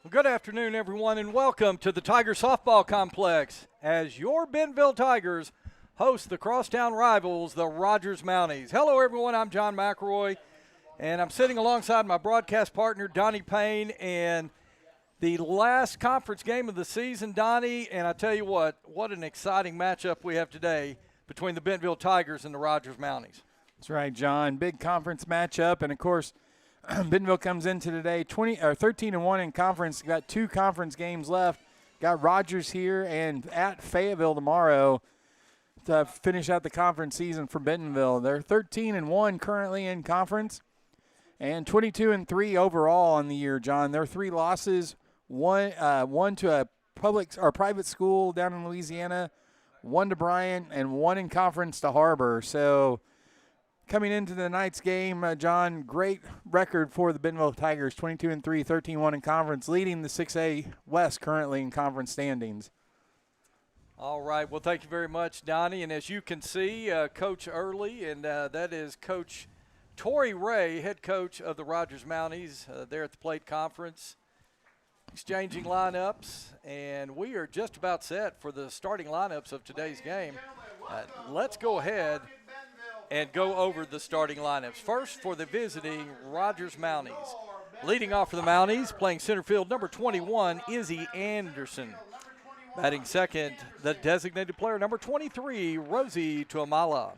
Good afternoon, everyone, and welcome to the Tiger Softball Complex as your Bentonville Tigers host the crosstown rivals, the Rogers Mounties. Hello, everyone. I'm John McElroy, and I'm sitting alongside my broadcast partner, Donnie Payne, and the last conference game of the season, Donnie, and I tell you what an exciting matchup we have today between the Bentonville Tigers and the Rogers Mounties. That's right, John. Big conference matchup, and of course, Bentonville comes into today 13-1 in conference. Got 2 conference games left. Got Rogers here and at Fayetteville tomorrow to finish out the conference season for Bentonville. They're 13-1 currently in conference, and 22-3 overall on the year. John, their 3 losses: one to a public or private school down in Louisiana, 1 to Bryant, and 1 in conference to Harbor. So, coming into the night's game, John, great record for the Bentonville Tigers, 22-3, 13-1 in conference, leading the 6A West currently in conference standings. All right. Well, thank you very much, Donnie. And as you can see, Coach Early, and that is Coach Tori Ray, head coach of the Rogers Mounties, there at the plate conference, exchanging lineups. And we are just about set for the starting lineups of today's game. Let's go ahead and go over the starting lineups. First, for the visiting Rogers Mounties. Leading off for the Mounties, playing center field, number 21, Izzy Anderson. Batting second, the designated player, number 23, Rosie Tuamala.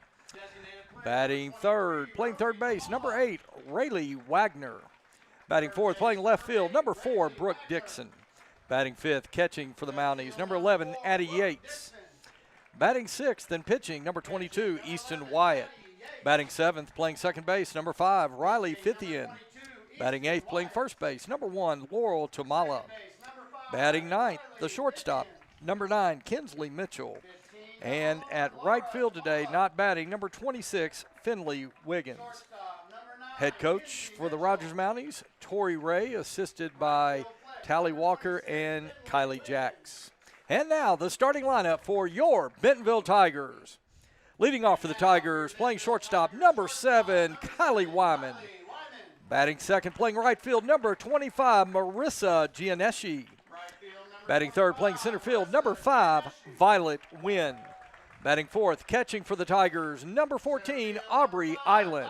Batting third, playing third base, number 8, Rayleigh Wagner. Batting fourth, playing left field, number 4, Brooke Dixon. Batting fifth, catching for the Mounties, number 11, Addie Yates. Batting sixth and pitching, number 22, Easton Wyatt. Batting seventh, playing second base, number 5, Riley Fithian. Batting eighth, playing first base, number 1, Laurel Tamala. Batting ninth, the shortstop, number 9, Kinsley Mitchell. And at right field today, not batting, number 26, Finley Wiggins. Head coach for the Rogers Mounties, Tori Ray, assisted by Tally Walker and Kylie Jacks. And now the starting lineup for your Bentonville Tigers. Leading off for the Tigers, playing shortstop, number 7, Kylie Wyman. Batting second, playing right field, number 25, Marissa Gianeschi. Batting third, playing center field, number 5, Violet Wynn. Batting fourth, catching for the Tigers, number 14, Aubrey Island.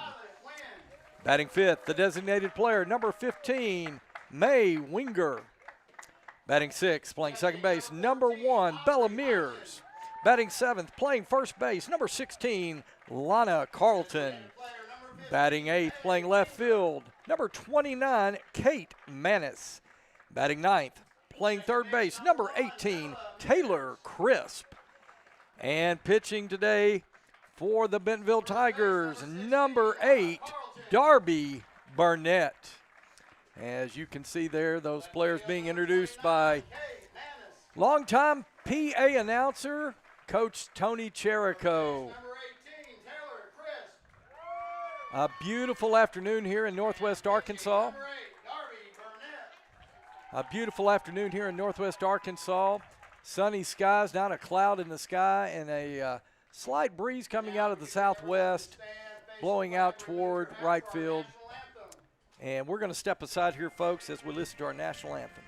Batting fifth, the designated player, number 15, May Winger. Batting sixth, playing second base, number 1, Bella Mears. Batting seventh, playing first base, number 16, Lana Carlton. Batting eighth, playing left field, number 29, Kate Manis. Batting ninth, playing third base, number 18, Taylor Crisp. And pitching today for the Bentonville Tigers, number 8, Darby Burnett. As you can see there, those players being introduced by longtime PA announcer, Coach Tony Cherico. A beautiful afternoon here in Northwest Arkansas. A beautiful afternoon here in Northwest Arkansas. Sunny skies, not a cloud in the sky, and a slight breeze coming out of the southwest, blowing out toward right field. And we're going to step aside here, folks, as we listen to our national anthem.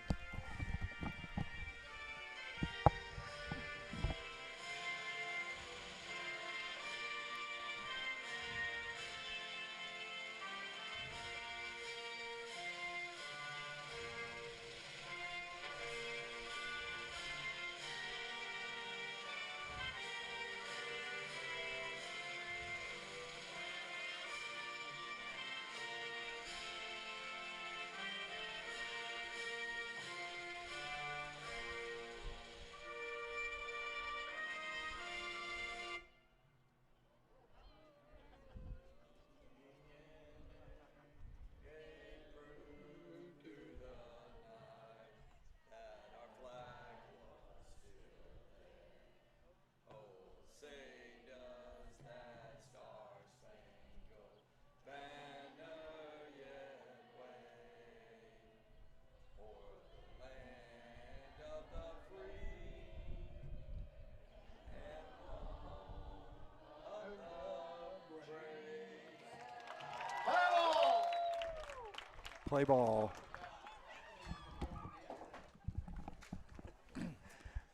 Play ball.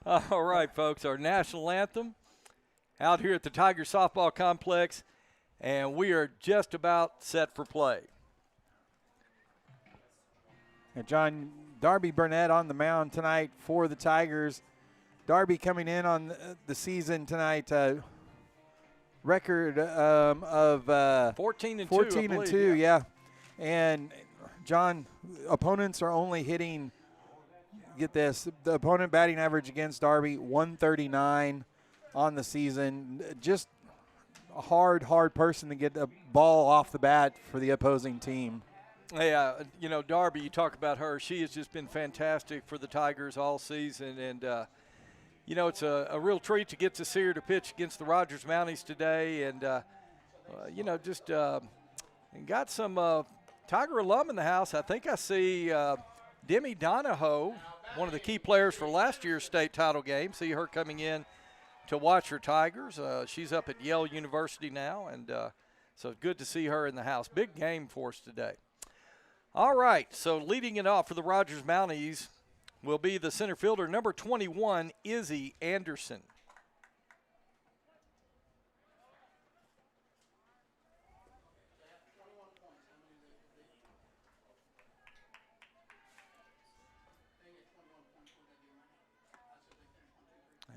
All right, folks, our national anthem out here at the Tiger Softball Complex, and we are just about set for play. And John, Darby Burnett on the mound tonight for the Tigers. Darby coming in on the season tonight, record of 14 and 14 2, and 2, yeah. And John, opponents are only hitting, get this, the opponent batting average against Darby 139 on the season. Just a hard person to get a ball off the bat for the opposing team. Yeah, you know, Darby, you talk about her. She has just been fantastic for the Tigers all season. And, you know, it's a real treat to get to see her to pitch against the Rogers Mounties today. And, you know, just got some Tiger alum in the house. I think I see Demi Donahoe, one of the key players for last year's state title game. See her coming in to watch her Tigers. She's up at Yale University now. And so good to see her in the house. Big game for us today. All right, so leading it off for the Rogers Mounties will be the center fielder, number 21, Izzy Anderson.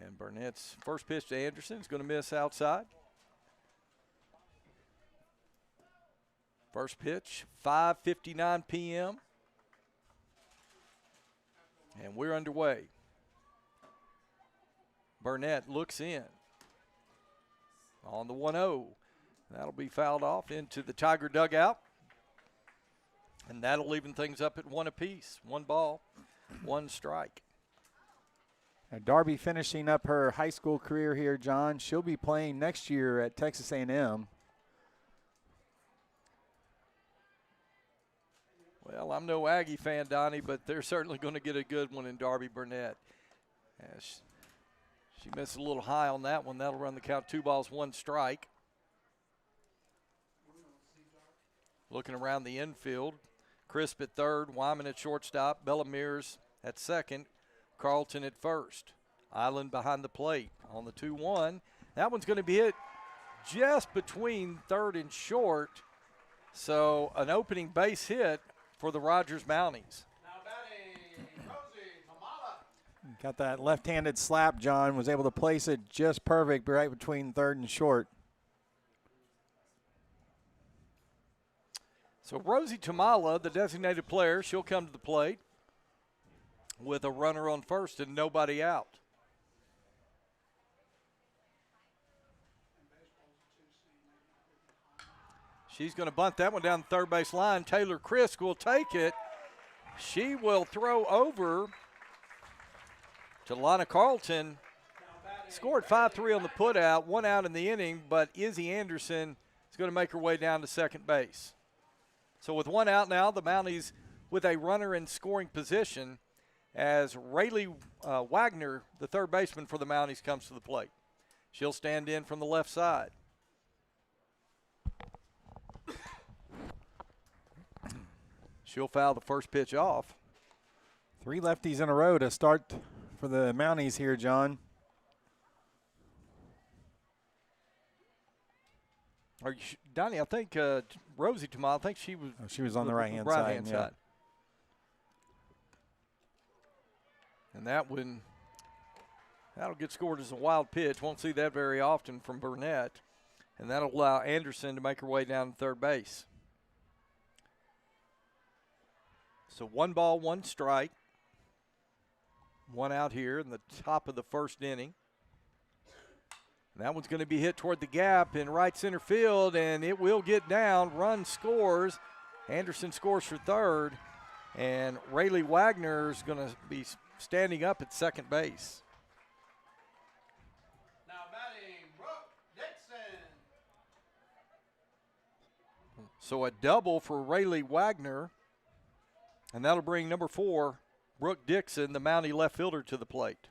And Burnett's first pitch to Anderson is going to miss outside. First pitch, 5:59 p.m. And we're underway. Burnett looks in on the 1-0. That'll be fouled off into the Tiger dugout. And that'll even things up at 1 apiece. 1 ball, 1 strike. Darby finishing up her high school career here, John. She'll be playing next year at Texas A&M. Well, I'm no Aggie fan, Donnie, but they're certainly going to get a good one in Darby Burnett. She missed a little high on that one. That'll run the count 2 balls, 1 strike. Looking around the infield, Crisp at third, Wyman at shortstop, Bellamere's at second, Carlton at first. Island behind the plate on the 2-1. That one's going to be hit just between third and short. So an opening base hit for the Rogers Mounties. Now batting, Rosie Mamala. Got that left-handed slap, John. Was able to place it just perfect right between third and short. So Rosie Tamala, the designated player, she'll come to the plate with a runner on first and nobody out. She's going to bunt that one down the third base line. Taylor Crisp will take it. She will throw over to Lana Carlton. Scored 5-3 on the putout, 1 out in the inning, but Izzy Anderson is going to make her way down to second base. So with 1 out now, the Mounties with a runner in scoring position as Rayleigh Wagner, the third baseman for the Mounties, comes to the plate. She'll stand in from the left side. She'll foul the first pitch off. 3 lefties in a row to start for the Mounties here, John. Donnie, I think Rosie Tamal, I think she was on the right-hand right-hand side. Yeah. side. And that one, that'll get scored as a wild pitch. Won't see that very often from Burnett. And that'll allow Anderson to make her way down to third base. So 1 ball, 1 strike. 1 out here in the top of the first inning. And that one's going to be hit toward the gap in right center field, and it will get down. Run scores. Anderson scores for third. And Rayleigh Wagner is going to be standing up at second base. Now batting, Brooke Dixon. So a double for Rayleigh Wagner. And that'll bring number 4, Brooke Dixon, the Mountie left fielder, to the plate.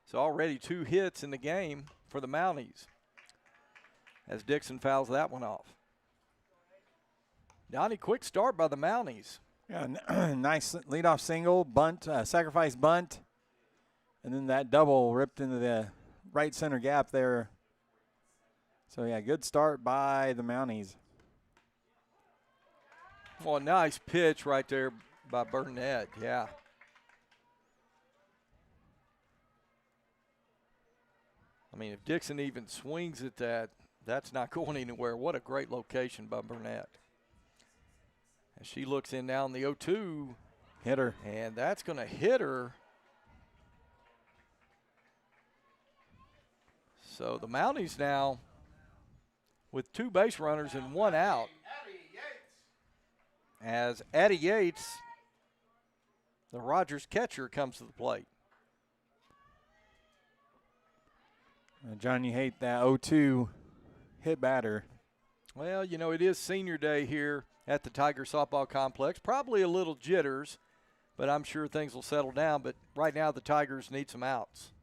So already 2 hits in the game for the Mounties as Dixon fouls that one off. Donnie, quick start by the Mounties. Yeah, nice leadoff single, bunt, sacrifice bunt, and then that double ripped into the right center gap there. So, yeah, good start by the Mounties. Well, a nice pitch right there by Burnett, yeah. I mean, if Dixon even swings at that, that's not going anywhere. What a great location by Burnett. And she looks in now in the 0-2. Hit her. And that's going to hit her. So the Mounties now with 2 base runners and 1 out. As Addie Yates, the Rogers catcher, comes to the plate. John, you hate that 0-2 hit batter. Well, you know, it is senior day here at the Tiger Softball Complex. Probably a little jitters, but I'm sure things will settle down. But right now the Tigers need some outs.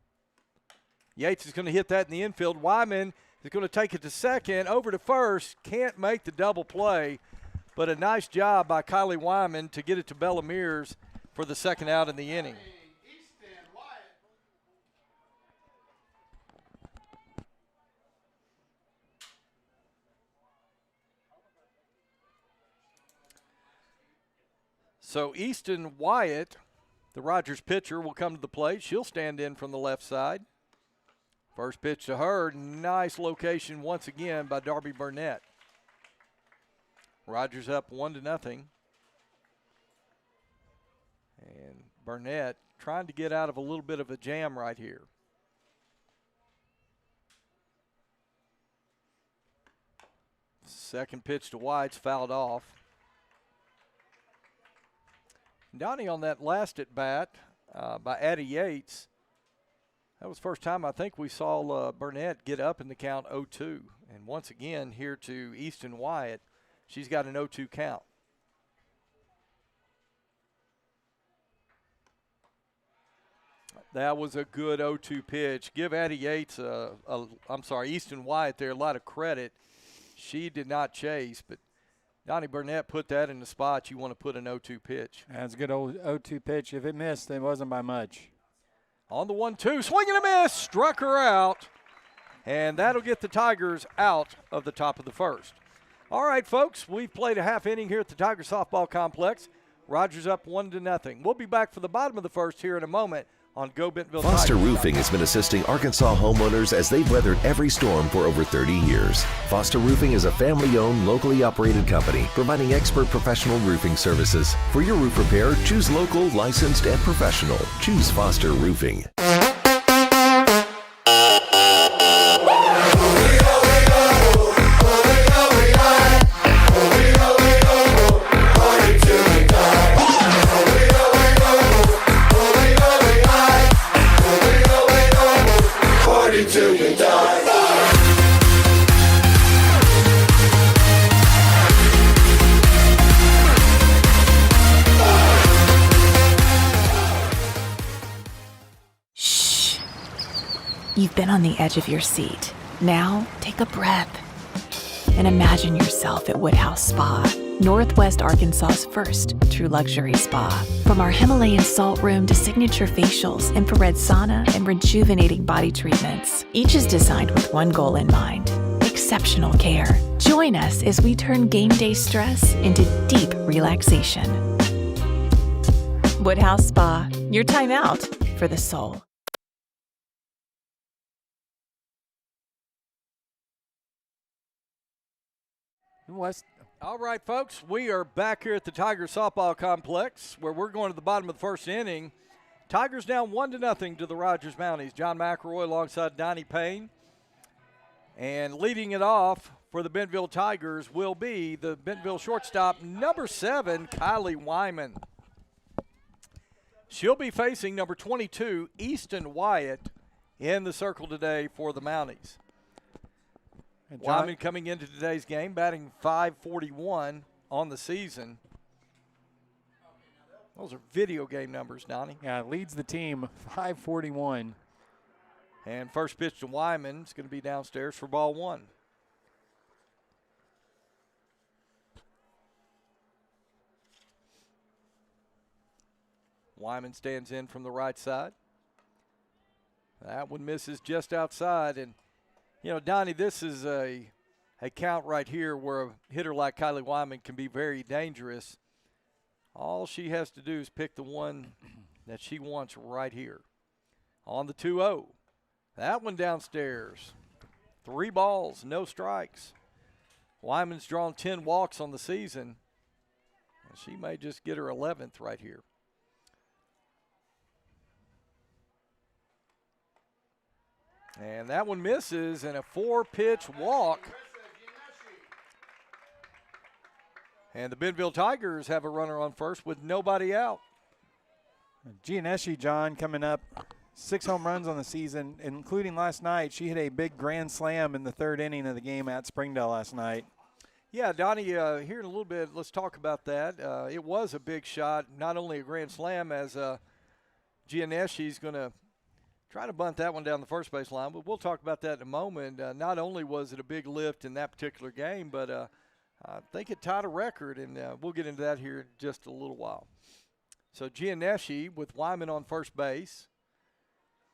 Yates is going to hit that in the infield. Wyman is going to take it to second, over to first. Can't make the double play, but a nice job by Kylie Wyman to get it to Bellomears for the second out in the inning. So Easton Wyatt, the Rogers pitcher, will come to the plate. She'll stand in from the left side. First pitch to her. Nice location once again by Darby Burnett. Rogers up 1-0. And Burnett trying to get out of a little bit of a jam right here. Second pitch to White's fouled off. Donnie, on that last at bat by Addie Yates, that was the first time I think we saw Burnett get up in the count 0-2. And once again here to Easton Wyatt, she's got an 0-2 count. That was a good 0-2 pitch. Give Addie Yates, Easton Wyatt there a lot of credit. She did not chase, but Donnie Burnett put that in the spot you want to put an 0-2 pitch. That's a good old 0-2 pitch. If it missed, it wasn't by much. On the 1-2, swing and a miss, struck her out, and that'll get the Tigers out of the top of the first. All right, folks, we've played a half inning here at the Tiger Softball Complex. Rogers up 1-0. We'll be back for the bottom of the first here in a moment on Go Bentonville Tigers. Foster Roofing has been assisting Arkansas homeowners as they've weathered every storm for over 30 years. Foster Roofing is a family-owned, locally operated company providing expert professional roofing services. For your roof repair, choose local, licensed, and professional. Choose Foster Roofing. You've been on the edge of your seat. Now, take a breath and imagine yourself at Woodhouse Spa, Northwest Arkansas's first true luxury spa. From our Himalayan salt room to signature facials, infrared sauna, and rejuvenating body treatments, each is designed with one goal in mind: exceptional care. Join us as we turn game day stress into deep relaxation. Woodhouse Spa, your time out for the soul. West. All right, folks, we are back here at the Tiger Softball Complex where we're going to the bottom of the first inning. Tigers down 1-0 to the Rogers Mounties. John McElroy alongside Donnie Payne. And leading it off for the Bentonville Tigers will be the Bentonville shortstop, number 7, Kylie Wyman. She'll be facing number 22, Easton Wyatt, in the circle today for the Mounties. Wyman coming into today's game, batting .541 on the season. Those are video game numbers, Donnie. Yeah, leads the team, .541. And first pitch to Wyman is going to be downstairs for ball 1. Wyman stands in from the right side. That one misses just outside. And, you know, Donnie, this is a count right here where a hitter like Kylie Wyman can be very dangerous. All she has to do is pick the one that she wants right here. On the 2-0. That one downstairs. 3 balls, no strikes. Wyman's drawn 10 walks on the season. She may just get her 11th right here. And that one misses, and a 4-pitch walk. And the Bentonville Tigers have a runner on first with nobody out. Gianneschi, John, coming up. 6 home runs on the season, including last night. She hit a big grand slam in the 3rd inning of the game at Springdale last night. Yeah, Donnie, here in a little bit, let's talk about that. It was a big shot, not only a grand slam, as Gianneschi's going to try to bunt that one down the first base line, but we'll talk about that in a moment. Not only was it a big lift in that particular game, but I think it tied a record, and we'll get into that here in just a little while. So Gianneschi with Wyman on first base.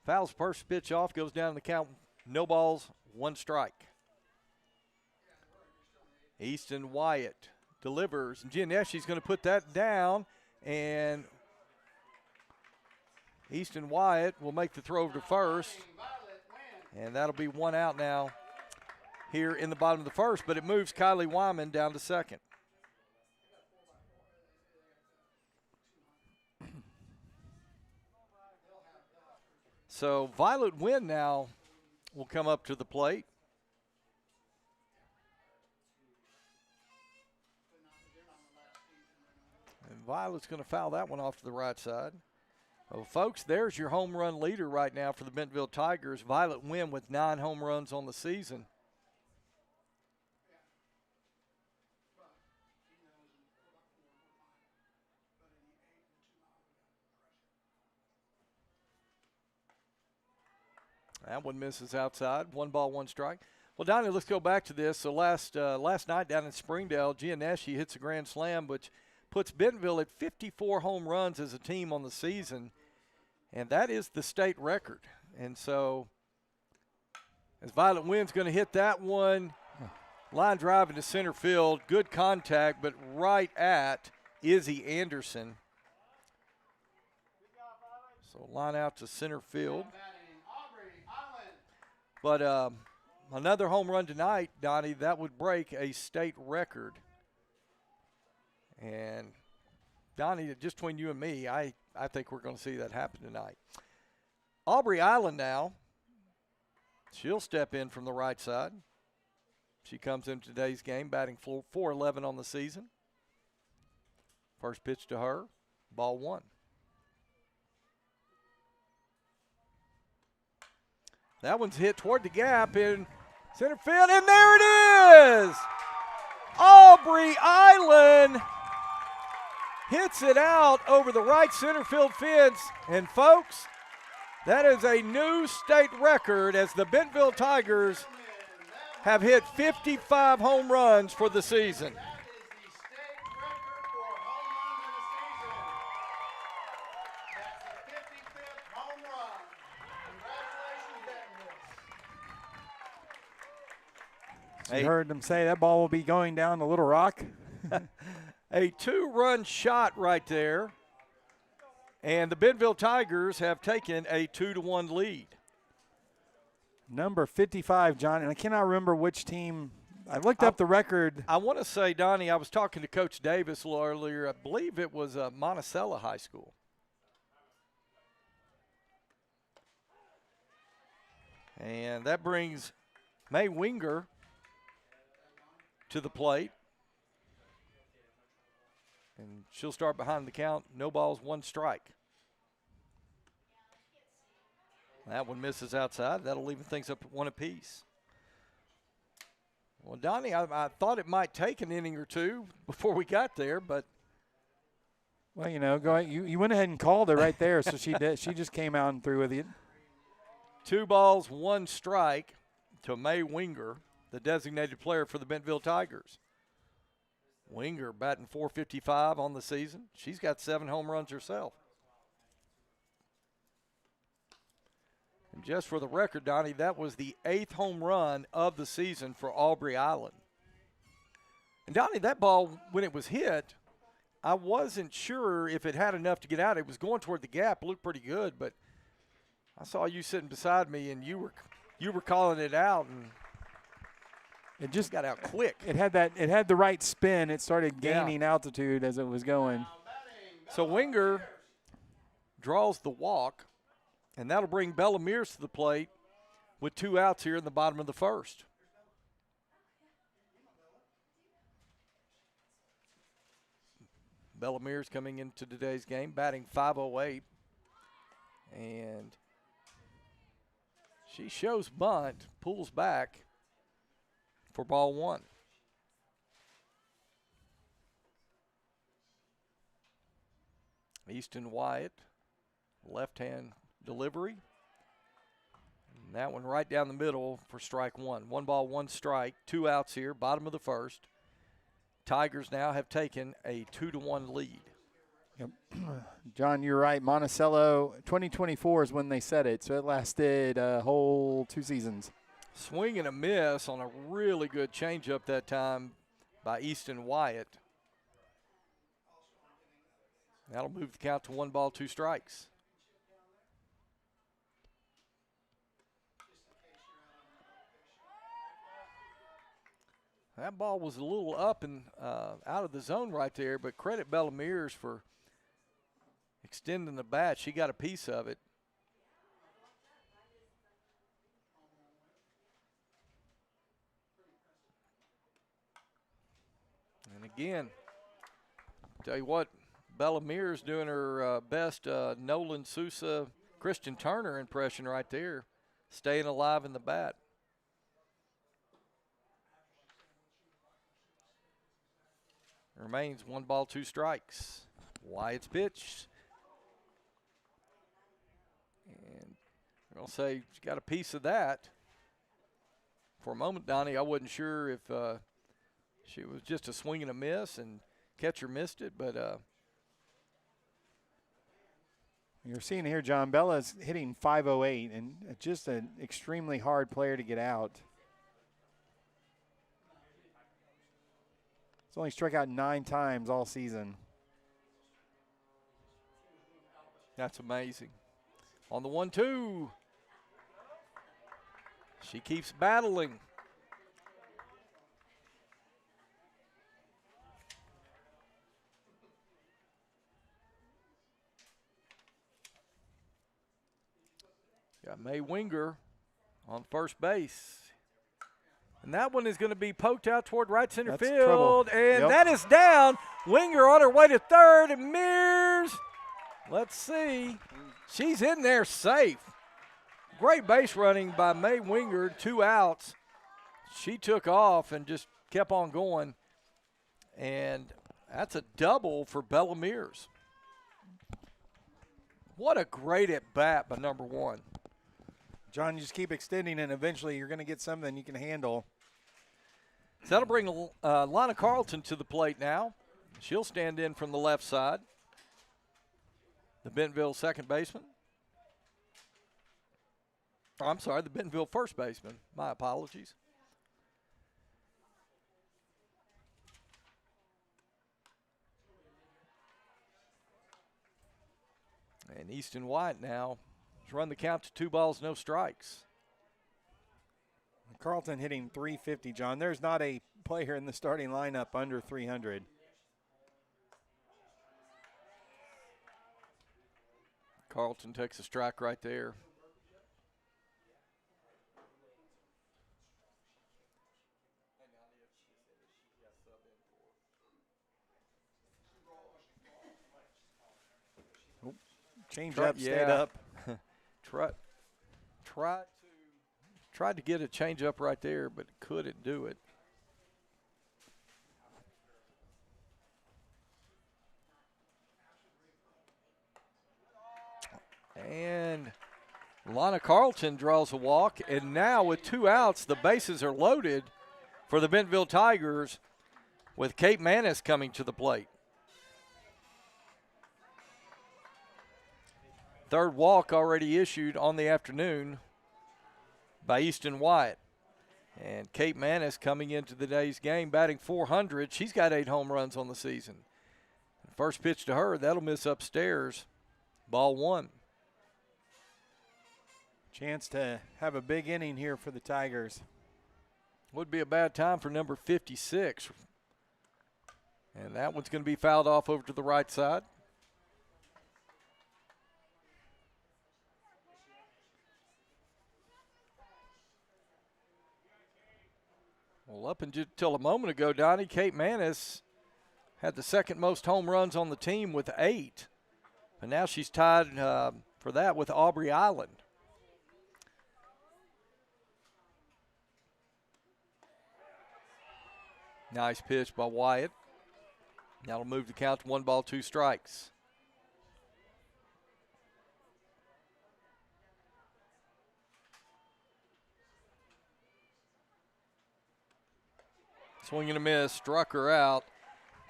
Fouls first pitch off, goes down in the count, no balls, 1 strike. Easton Wyatt delivers, and Gianneschi's going to put that down, and Easton Wyatt will make the throw over to first, and that'll be 1 out now here in the bottom of the first, but it moves Kylie Wyman down to second. So Violet Wynn now will come up to the plate. And Violet's going to foul that one off to the right side. Well, folks, there's your home run leader right now for the Bentonville Tigers. Violet Wynn with 9 home runs on the season. That one misses outside. 1 ball, 1 strike. Well, Donnie, let's go back to this. So last night down in Springdale, Gianneschi hits a grand slam, which puts Bentonville at 54 home runs as a team on the season, and that is the state record. And so as Violet Wynn's going to hit that one, line drive into center field, good contact, but right at Izzy Anderson. So line out to center field. But another home run tonight, Donnie, that would break a state record. And, Donnie, just between you and me, I think we're going to see that happen tonight. Aubrey Island now. She'll step in from the right side. She comes in today's game batting .411 on the season. First pitch to her, ball 1. That one's hit toward the gap in center field, and there it is! Aubrey Island hits it out over the right center field fence. And, folks, that is a new state record as the Bentonville Tigers have hit 55 home runs for the season. You heard them say that ball will be going down the Little Rock. A 2-run shot right there. And the Bentonville Tigers have taken a 2-1 lead. Number 55, John, and I cannot remember which team. I looked up the record. I want to say, Donnie, I was talking to Coach Davis a little earlier. I believe it was Monticello High School. And that brings May Winger to the plate. And she'll start behind the count. No balls, 1 strike. That one misses outside. That'll leave things up at 1 apiece. Well, Donnie, I thought it might take an inning or 2 before we got there, but. Well, you know, go ahead. You went ahead and called it right there, so she did. She just came out and threw with it. 2 balls, 1 strike to May Winger, the designated player for the Bentonville Tigers. Winger batting .455 on the season. She's got 7 home runs herself. And just for the record, Donnie, that was the 8th home run of the season for Aubrey Island. And Donnie, that ball, when it was hit, I wasn't sure if it had enough to get out. It was going toward the gap, looked pretty good, but I saw you sitting beside me, and you were calling it out, and it just got out quick. It had the right spin. It started gaining altitude as it was going. So Winger draws the walk, and that'll bring Bella Mears to the plate with 2 outs here in the bottom of the first. Bella Mears coming into today's game, batting .508. And she shows bunt, pulls back for ball 1. Easton Wyatt, left-hand delivery. And that one right down the middle for strike 1. 1 ball, 1 strike, 2 outs here, bottom of the first. Tigers now have taken a 2-1 lead. Yep. John, you're right. Monticello, 2024 is when they said it, so it lasted a whole 2 seasons. Swing and a miss on a really good changeup that time by Easton Wyatt. That'll move the count to 1 ball, 2 strikes. That ball was a little up and out of the zone right there, but credit Bella Mears for extending the bat. She got a piece of it. And again, tell you what, Bella Mears doing her best Nolan Sousa, Christian Turner impression right there, staying alive in the bat. Remains 1 ball, 2 strikes. Wyatt's pitch. And I'll say she got a piece of that. For a moment, Donnie, I wasn't sure if she was just a swing and a miss and catcher missed it, but you're seeing here, John, Bella's hitting .508 and just an extremely hard player to get out. He's only struck out 9 times all season. That's amazing. On the 1-2. She keeps battling. Got May Winger on first base. And that one is going to be poked out toward right center That's field. trouble. And that is down. Winger on her way to third. And Mears, let's see. She's in there safe. Great base running by May Winger, 2 outs. She took off and just kept on going. And that's a double for Bella Mears. What a great at-bat by number 1. John, you just keep extending, and eventually you're going to get something you can handle. So that'll bring Lana Carlton to the plate now. She'll stand in from the left side. The Bentonville second baseman. Oh, I'm sorry, the Bentonville first baseman. My apologies. And Easton White now has run the count to 2 balls, no strikes. Carlton hitting .350, John. There's not a player in the starting lineup under 300. Carlton takes a strike right there. Change up, stayed up. Tried to get a change up right there, but couldn't do it. And Lana Carlton draws a walk, and now with 2 outs, the bases are loaded for the Bentonville Tigers with Kate Manis coming to the plate. Third walk already issued on the afternoon by Easton Wyatt. And Kate Manis coming into today's game batting .400. She's got 8 home runs on the season. First pitch to her, that'll miss upstairs. Ball 1. Chance to have a big inning here for the Tigers. Would be a bad time for number 56. And that one's going to be fouled off over to the right side. Well, up until a moment ago, Donnie, Kate Manis had the second most home runs on the team with 8. And now she's tied for that with Aubrey Island. Nice pitch by Wyatt. That'll move the count to 1 ball, 2 strikes. Swing and a miss, struck her out.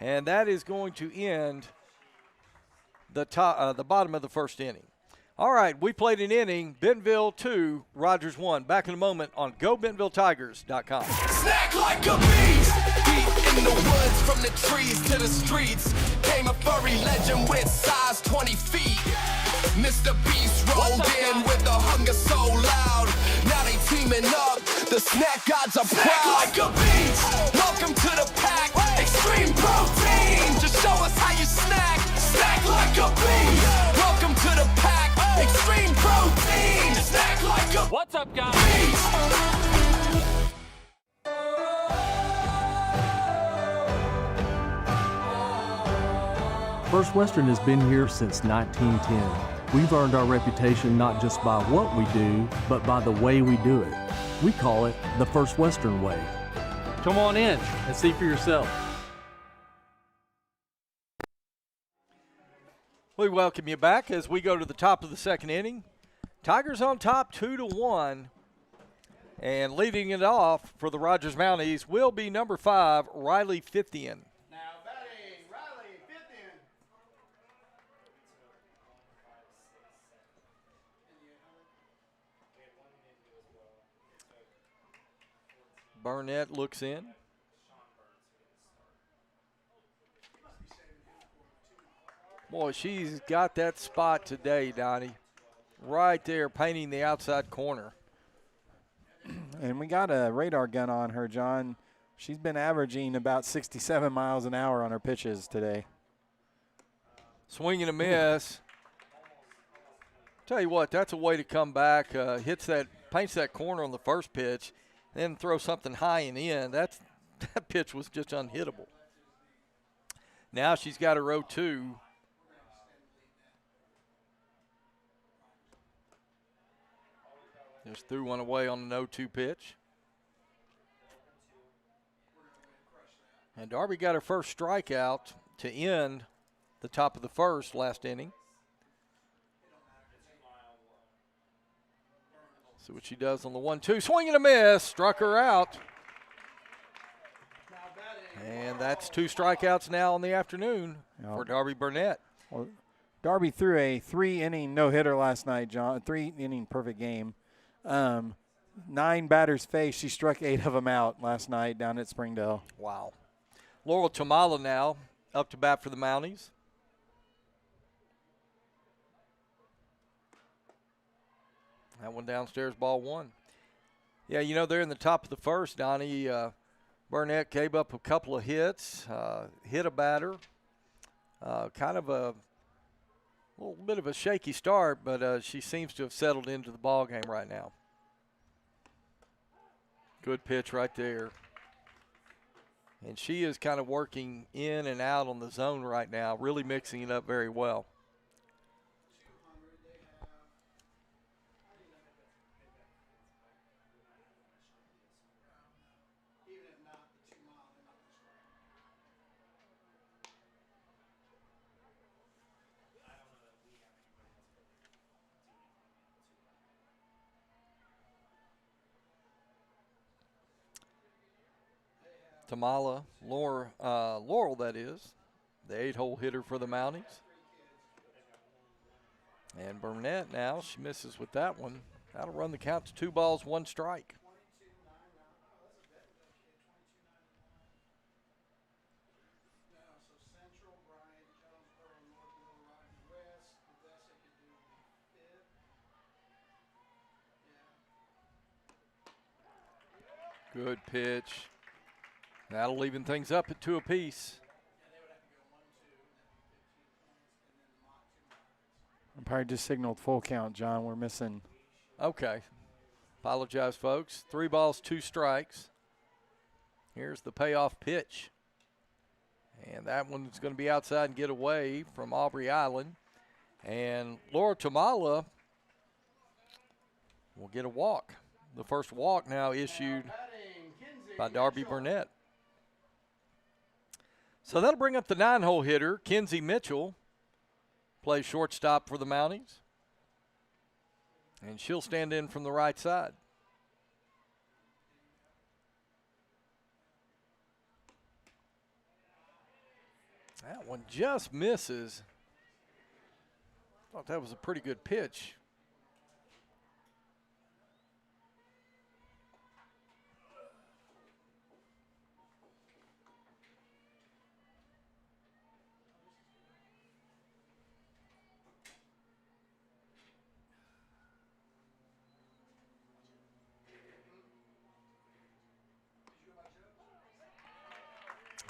And that is going to end the bottom of the first inning. All right, we played an inning. Bentonville 2, Rogers 1. Back in a moment on GoBentonvilleTigers.com. Snack like a beast. Deep in the woods, from the trees to the streets, came a furry legend with size 20 feet. Mr. Beast rolled in with the hunger so loud. Now they teaming up. The snack gods are proud. Like a beast. Welcome to the pack. Extreme protein. Just show us how you snack. Snack like a beast. Welcome to the pack. Extreme protein. Snack like a What's up, guys? beast. First Western has been here since 1910. We've earned our reputation not just by what we do, but by the way we do it. We call it the First Western way. Come on in and see for yourself. We welcome you back as we go to the top of the second inning. Tigers on top 2-1. And leading it off for the Rogers Mounties will be number 5, Riley Fithian. Now batting, Riley Fithian. Burnett looks in. Boy, she's got that spot today, Donnie. Right there, painting the outside corner. And we got a radar gun on her, John. She's been averaging about 67 miles an hour on her pitches today. Swing and a miss. Tell you what, that's a way to come back. Paints that corner on the first pitch, then throw something high and in. That pitch was just unhittable. Now she's got her 0-2. Just threw one away on the 0-2 pitch. And Darby got her first strikeout to end the top of the first last inning. See what she does on the 1-2. Swing and a miss. Struck her out. And that's 2 strikeouts now in the afternoon for Darby Burnett. Well, Darby threw a 3-inning no-hitter last night, John. 3-inning perfect game. 9 batters faced. She struck 8 of them out last night down at Springdale. Wow. Laurel Tamala now up to bat for the Mounties. That one downstairs, ball 1. Yeah, you know, they're in the top of the first, Donnie. Burnett gave up a couple of hits, hit a batter. Kind of a little bit of a shaky start, but she seems to have settled into the ball game right now. Good pitch right there. And she is kind of working in and out on the zone right now, really mixing it up very well. Tamala, Laurel, that is, the 8-hole hitter for the Mounties. And Burnett now, she misses with that one. That'll run the count to 2 balls, 1 strike. Good pitch. That'll even things up at 2 apiece. Umpire just signaled full count, John. We're missing. Okay. Apologize, folks. 3 balls, 2 strikes. Here's the payoff pitch. And that one's going to be outside and get away from Aubrey Island. And Laura Tamala will get a walk. The first walk now issued by Darby Burnett. So that'll bring up the 9-hole hitter, Kenzie Mitchell. Plays shortstop for the Mounties. And she'll stand in from the right side. That one just misses. Thought that was a pretty good pitch.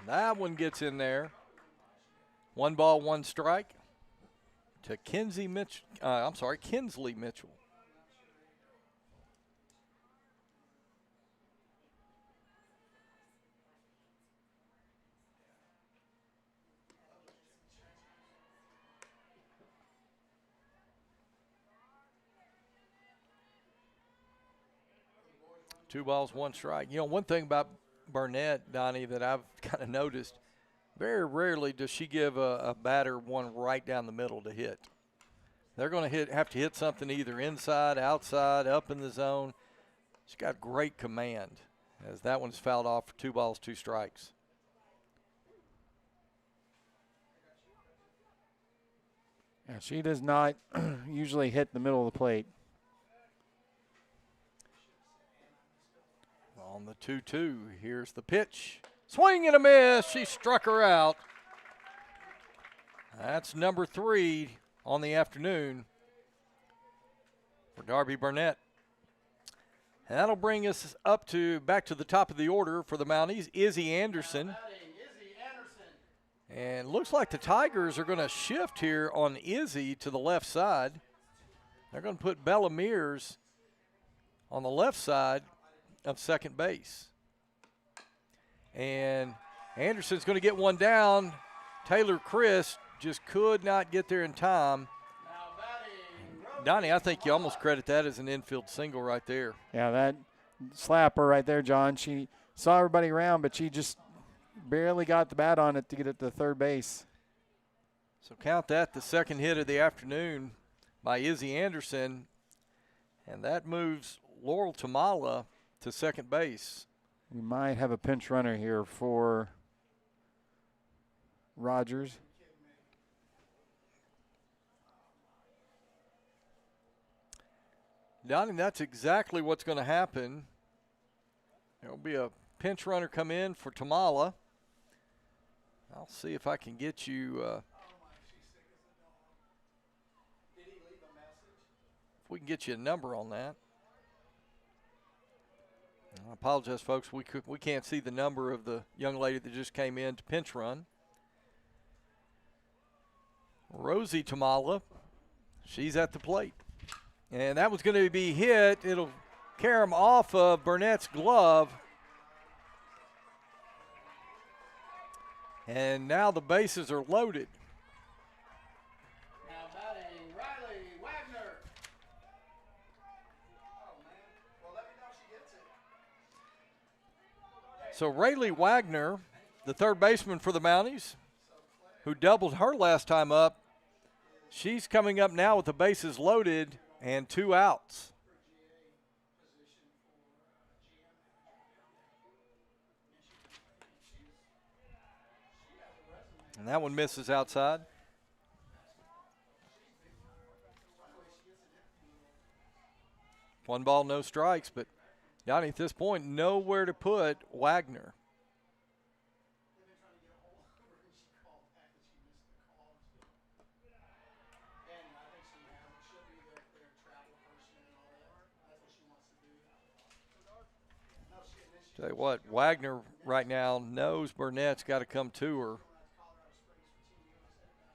That one gets in there. 1 ball, 1 strike to Kinsley Mitchell. Two balls, 1 strike. You know, one thing about Burnett, Donnie, that I've kind of noticed, very rarely does she give a batter one right down the middle to hit. They're going to have to hit something either inside, outside, up in the zone. She's got great command, as that one's fouled off for 2 balls, 2 strikes. Yeah, she does not usually hit the middle of the plate. On the 2-2, here's the pitch. Swing and a miss. She struck her out. That's number 3 on the afternoon for Darby Burnett. And that'll bring us up to back to the top of the order for the Mounties, Izzy Anderson. And looks like the Tigers are going to shift here on Izzy to the left side. They're going to put Bella Mears on the left side of second base. And Anderson's going to get one down. Taylor Chris just could not get there in time. Donnie, I think you almost credit that as an infield single right there. Yeah, that slapper right there, John. She saw everybody around, but she just barely got the bat on it to get it to third base. So count that the second hit of the afternoon by Izzy Anderson. And that moves Laurel Tamala to second base. We might have a pinch runner here for Rogers. Donnie, that's exactly what's going to happen. There'll be a pinch runner come in for Tamala. I'll see if I can get you. If we can get you a number on that. I apologize, folks. We can't see the number of the young lady that just came in to pinch run. Rosie Tamala, she's at the plate. And that was going to be hit. It'll carry him off of Burnett's glove. And now the bases are loaded. Now batting, Riley Wagner. Oh, man. Well, let me know if she gets it. So Rayleigh Wagner, the third baseman for the Mounties, who doubled her last time up, she's coming up now with the bases loaded and 2 outs. And that one misses outside. 1 ball, no strikes, but Donnie at this point nowhere to put Wagner. Tell you what, Wagner right now knows Burnett's got to come to her.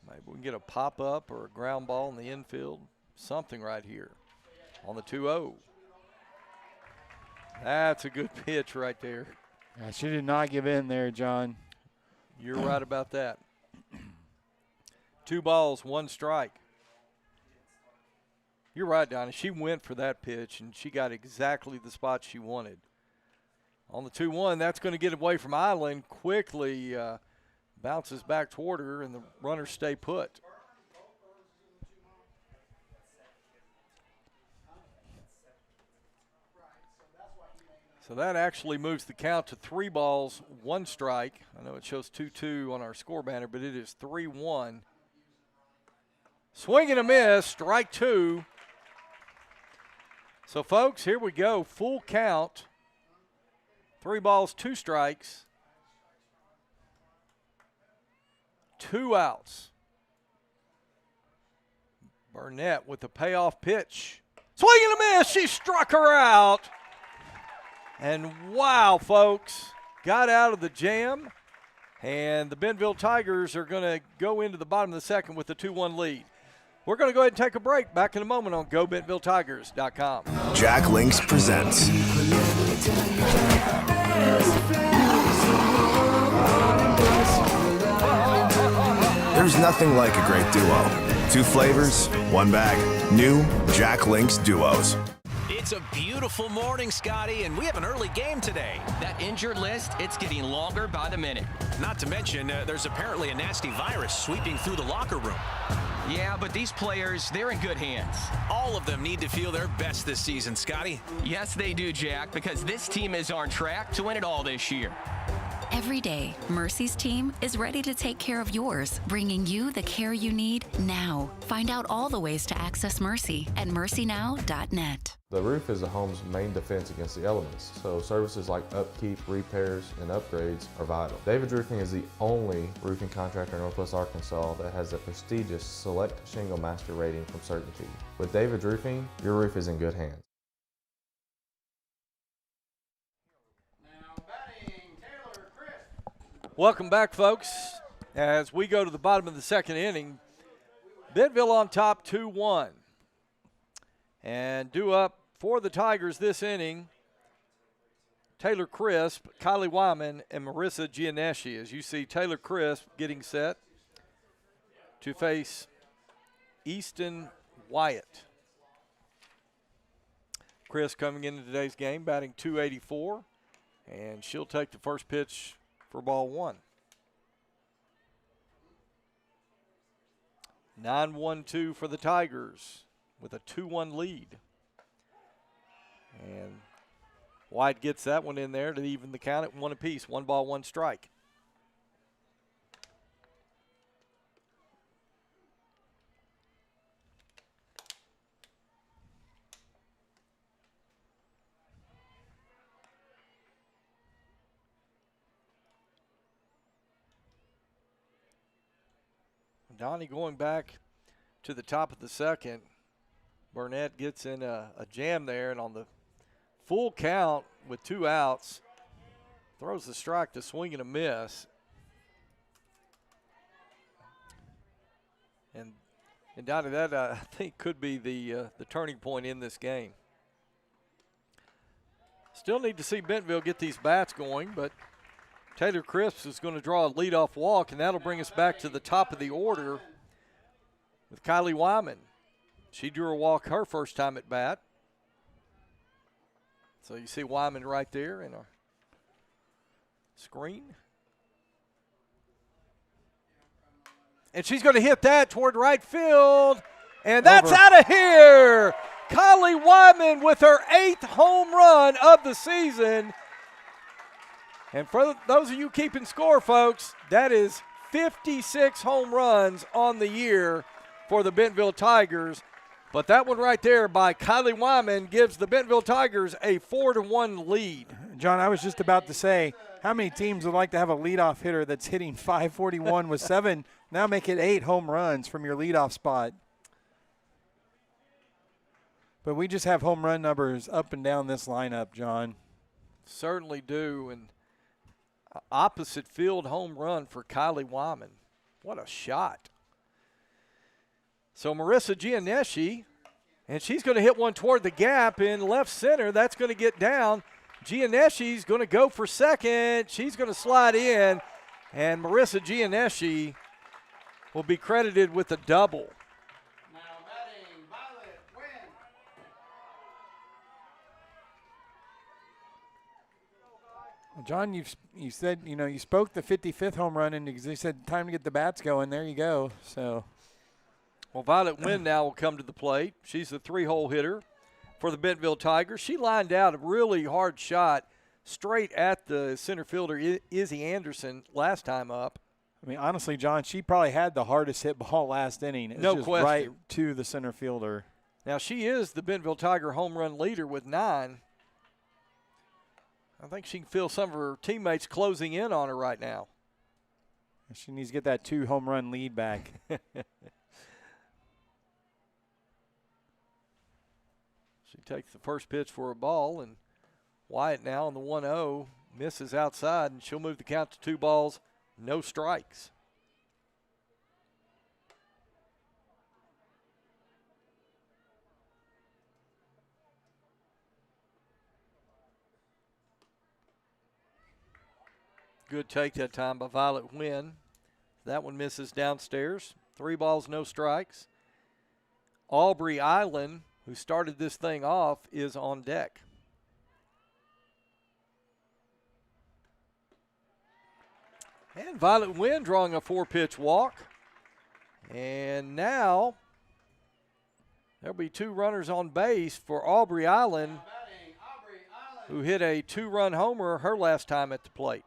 Maybe we can get a pop-up or a ground ball in the infield. Something right here on the 2-0. That's a good pitch right there. Yeah, she did not give in there, John. You're right about that. 2 balls, 1 strike. You're right, Donnie. She went for that pitch, and she got exactly the spot she wanted. On the 2-1, that's going to get away from Island. Quickly bounces back toward her, and the runners stay put. So that actually moves the count to 3 balls, 1 strike. I know it shows 2-2 on our score banner, but it is 3-1. Swing and a miss, strike 2. So, folks, here we go. Full count. 3 balls, 2 strikes. 2 outs. Burnett with the payoff pitch. Swing and a miss. She struck her out. And wow, folks, got out of the jam. And the Bentonville Tigers are going to go into the bottom of the second with a 2-1 lead. We're going to go ahead and take a break. Back in a moment on GoBentonvilleTigers.com. Jack Links presents. There's nothing like a great duo. 2 flavors, 1 bag. New Jack Links Duos. It's a beautiful morning, Scotty, and we have an early game today. That injured list, it's getting longer by the minute. Not to mention, there's apparently a nasty virus sweeping through the locker room. Yeah, but these players, they're in good hands. All of them need to feel their best this season, Scotty. Yes, they do, Jack, because this team is on track to win it all this year. Every day, Mercy's team is ready to take care of yours, bringing you the care you need now. Find out all the ways to access Mercy at mercynow.net. The roof is a home's main defense against the elements, so services like upkeep, repairs, and upgrades are vital. David's Roofing is the only roofing contractor in Northwest Arkansas that has the prestigious Select Shingle Master rating from Certainty. With David's Roofing, your roof is in good hands. Welcome back, folks. As we go to the bottom of the second inning, Bentonville on top 2-1. And due up for the Tigers this inning, Taylor Crisp, Kylie Wyman, and Marissa Gianeschi. As you see, Taylor Crisp getting set to face Easton Wyatt. Crisp coming into today's game, batting .284, and she'll take the first pitch for ball 1. 9-1-2 for the Tigers with a 2-1 lead. And White gets that one in there to even the count at 1 apiece. 1 ball, 1 strike. Donnie going back to the top of the second. Burnett gets in a jam there, and on the full count with 2 outs, throws the strike to swing and a miss. And Donnie, that I think could be the turning point in this game. Still need to see Bentonville get these bats going, but Taylor Crisp is going to draw a leadoff walk, and that'll bring us back to the top of the order with Kylie Wyman. She drew a walk her first time at bat. So you see Wyman right there in our screen. And she's going to hit that toward right field, and that's out of here. Kylie Wyman with her 8th home run of the season. And for those of you keeping score, folks, that is 56 home runs on the year for the Bentonville Tigers. But that one right there by Kylie Wyman gives the Bentonville Tigers a 4-1 lead. John, I was just about to say, how many teams would like to have a leadoff hitter that's hitting .541 with 7, now make it 8 home runs from your leadoff spot? But we just have home run numbers up and down this lineup, John. Certainly do. And opposite field home run for Kylie Wyman. What a shot. So Marissa Gianneschi, and she's going to hit one toward the gap in left center. That's going to get down. Gianneschi's going to go for second. She's going to slide in, and Marissa Gianneschi will be credited with a double. Now batting, Violet Wynn. John, you said, you spoke the 55th home run, and you said time to get the bats going. There you go. So, well, Violet Wynn now will come to the plate. She's the 3-hole hitter for the Bentonville Tigers. She lined out a really hard shot straight at the center fielder, Izzy Anderson, last time up. I mean, honestly, John, she probably had the hardest hit ball last inning. It was just question. Right to the center fielder. Now, she is the Bentonville Tiger home run leader with 9. I think she can feel some of her teammates closing in on her right now. She needs to get that 2 home run lead back. She takes the first pitch for a ball, and Wyatt now on the 1-0 misses outside, and she'll move the count to 2 balls, no strikes. Good take that time by Violet Wynn. That one misses downstairs. 3 balls, no strikes. Aubrey Island, who started this thing off, is on deck. And Violet Wynn drawing a 4-pitch walk. And now there'll be 2 runners on base for Aubrey Island, who hit a 2-run homer her last time at the plate.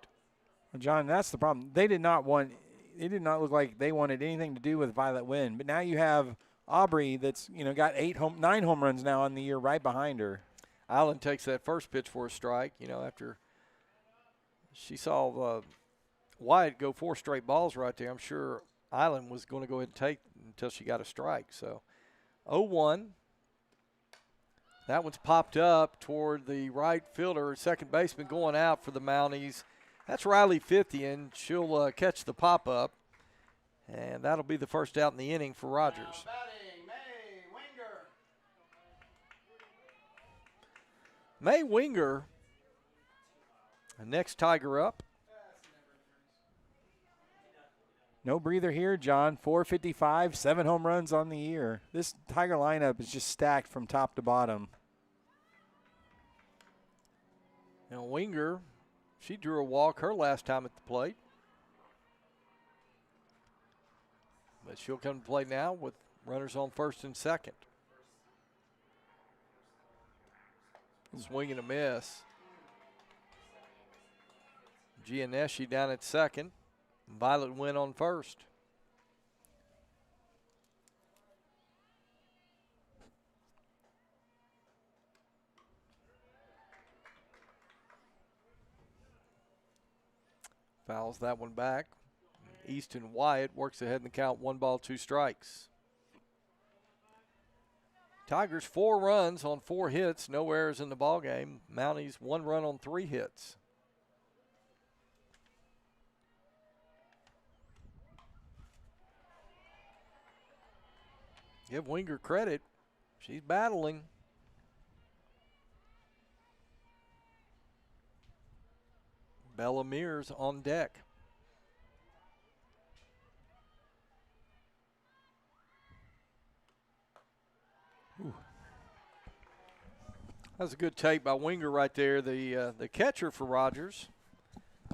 Well, John, that's the problem. It did not look like they wanted anything to do with Violet Wynn. But now you have Aubrey that's, got 9 home runs now on the year right behind her. Island takes that first pitch for a strike, after she saw Wyatt go 4 straight balls right there. I'm sure Island was going to go ahead and take until she got a strike. So 0-1. That one's popped up toward the right fielder, second baseman going out for the Mounties. That's Riley Fithian. She'll catch the pop-up, and that'll be the first out in the inning for Rogers. May Winger, the next Tiger up. No breather here, John. 455, 7 home runs on the year. This Tiger lineup is just stacked from top to bottom. Now Winger, she drew a walk her last time at the plate. But she'll come to play now with runners on first and second. Swing and a miss. Gianneschi down at second. Violet Wynn on first. Fouls that one back. Easton Wyatt works ahead in the count, 1 ball, 2 strikes. Tigers 4 runs on 4 hits, no errors in the ballgame. Mounties 1 run on 3 hits. Give Winger credit. She's battling. Bella Mears on deck. Ooh. That's a good take by Winger right there. The catcher for Rogers,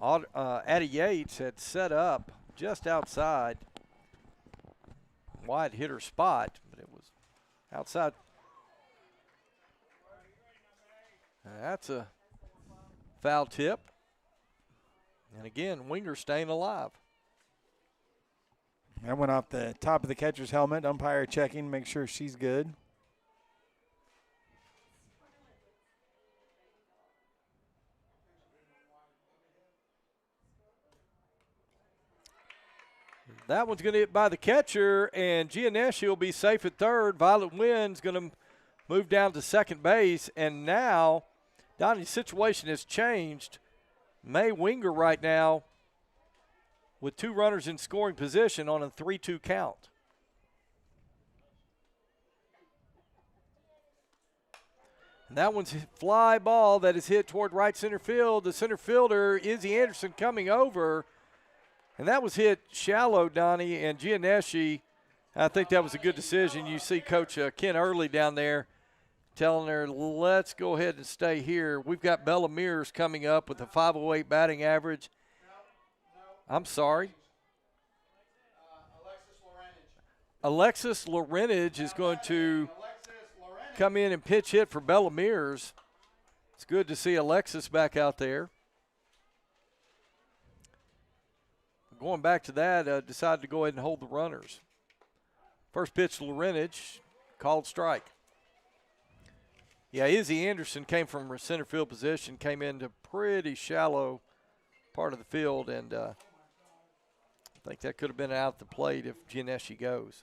Addie Yates, had set up just outside. Wyatt hit her spot, but it was outside. That's a foul tip. And again, Winger staying alive. That went off the top of the catcher's helmet. Umpire checking, make sure she's good. That one's going to hit by the catcher, and Gianneschi will be safe at third. Violet Wynn's going to move down to second base, and now Donnie's situation has changed. May Winger right now with 2 runners in scoring position on a 3-2 count. And that one's a fly ball that is hit toward right center field. The center fielder, Izzy Anderson, coming over. And that was hit shallow, Donnie, and Gianneschi. I think that was a good decision. You see Coach Ken Early down there telling her, let's go ahead and stay here. We've got Bella Mears coming up with a 508 batting average. I'm sorry. Alexis Lorenage is going to come in and pitch hit for Bella Mears. It's good to see Alexis back out there. Going back to that, decided to go ahead and hold the runners. First pitch, Lorenage, called strike. Yeah, Izzy Anderson came from her center field position, came into pretty shallow part of the field, and I think that could have been out at the plate if Gianneschi goes.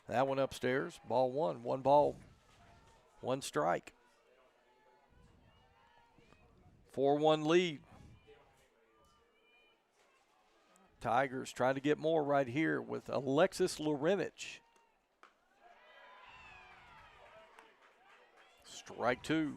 That one upstairs, ball one. 1 ball, 1 strike. 4-1 lead. Tigers trying to get more right here with Alexis Lorenage. Strike 2.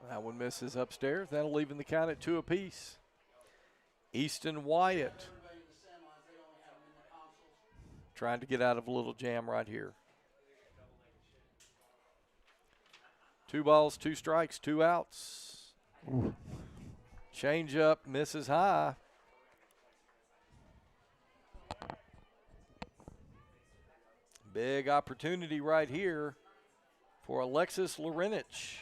That one misses upstairs. That'll leave in the count at 2 apiece. Easton Wyatt trying to get out of a little jam right here. 2 balls, 2 strikes, 2 outs. Change up, misses high. Big opportunity right here for Alexis Lorenage.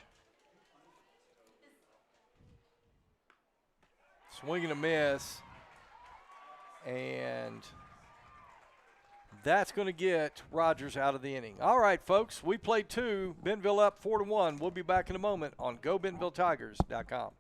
Swing and a miss. And that's going to get Rogers out of the inning. All right, folks, we played 2. Bentonville up 4-1. We'll be back in a moment on GoBentonvilleTigers.com.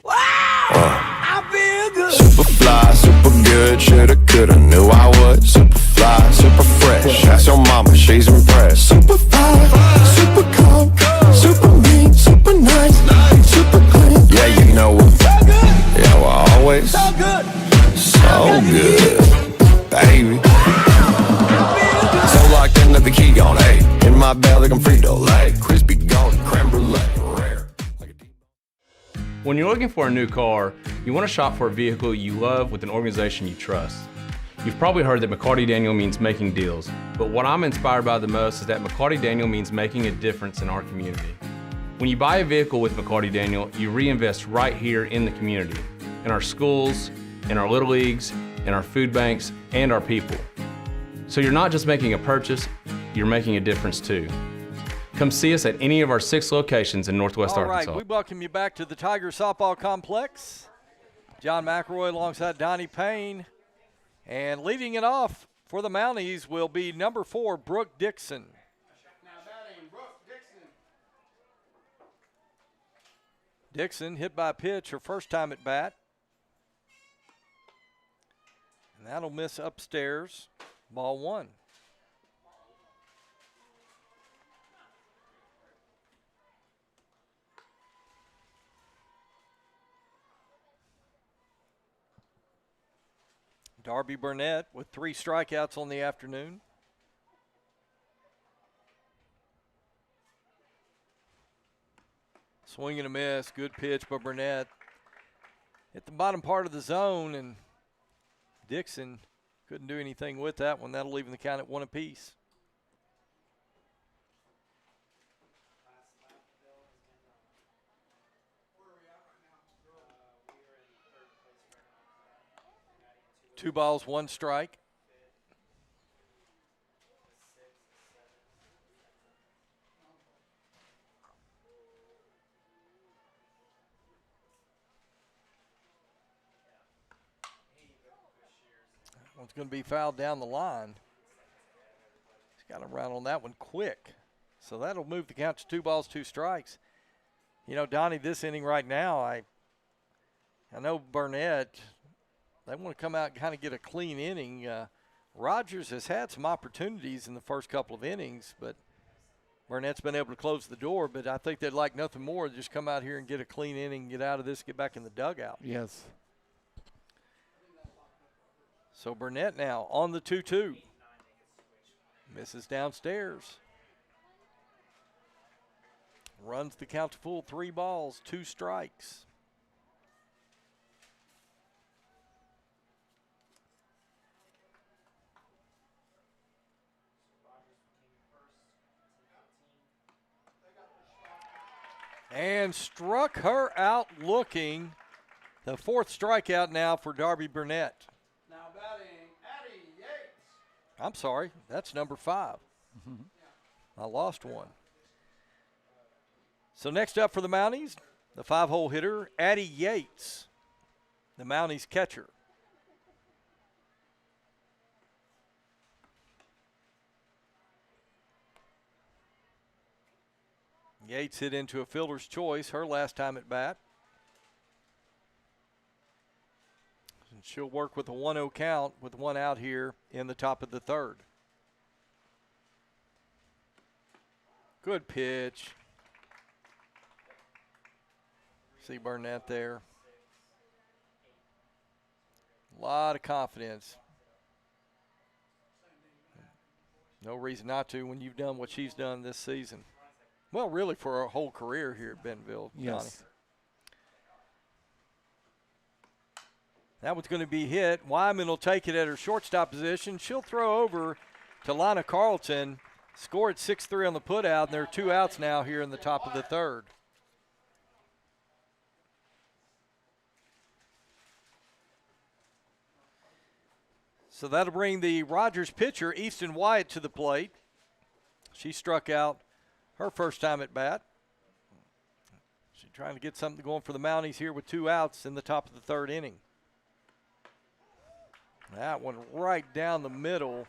Wow! I feel good. Super fly, super good. Shoulda, coulda, knew I would. Super fly, super fresh. Ask your mama, she's impressed. Super fly, super cold, super mean, super nice, super clean. Yeah, you know it. So good. Yeah, well, always so good. So good, baby. So locked into the key on A. In my belly, I'm Frito-Lay. Crispy golden creme brulee. Rare. When you're looking for a new car, you want to shop for a vehicle you love with an organization you trust. You've probably heard that McCarty Daniel means making deals, but what I'm inspired by the most is that McCarty Daniel means making a difference in our community. When you buy a vehicle with McCarty Daniel, you reinvest right here in the community, in our schools, in our little leagues, in our food banks, and our people. So you're not just making a purchase, you're making a difference too. Come see us at any of our 6 locations in Northwest Arkansas. All right, we welcome you back to the Tiger Softball Complex. John McElroy alongside Donnie Payne. And leading it off for the Mounties will be number 4, Brooke Dixon. Now batting, Brooke Dixon. Dixon hit by a pitch her first time at bat. And that'll miss upstairs. Ball 1. Darby Burnett with 3 strikeouts on the afternoon. Swing and a miss. Good pitch by Burnett. Hit the bottom part of the zone, and Dixon couldn't do anything with that one. That'll leave the count at 1 apiece. Two balls, 1 strike. one's going to be fouled down the line. He's got him around on that one quick. So that'll move the count to 2 balls, 2 strikes. You know, Donnie, this inning right now, I know Burnett, they want to come out and kind of get a clean inning. Rogers has had some opportunities in the first couple of innings, but Burnett's been able to close the door. But I think they'd like nothing more than just come out here and get a clean inning, get out of this, get back in the dugout. Yes. So Burnett now on the 2-2. Misses downstairs. Runs the count to full, 3 balls, 2 strikes. And struck her out looking. The 4th strikeout now for Darby Burnett. Now batting, Addie Yates. I'm sorry, that's number 5. I lost one. So next up for the Mounties, the 5-hole hitter, Addie Yates, the Mounties catcher. Yates hit into a fielder's choice her last time at bat. And she'll work with a 1-0 count with 1 out here in the top of the 3rd. Good pitch. See Burnett there. A lot of confidence. No reason not to when you've done what she's done this season. Well, really for her whole career here at Bentonville. Yes. Johnny. That one's going to be hit. Wyman will take it at her shortstop position. She'll throw over to Lana Carlton. Scored 6-3 on the putout, and there are 2 outs now here in the top of the 3rd. So that'll bring the Rogers pitcher, Easton Wyatt, to the plate. She struck out her first time at bat. She's trying to get something going for the Mounties here with 2 outs in the top of the 3rd inning. That one right down the middle.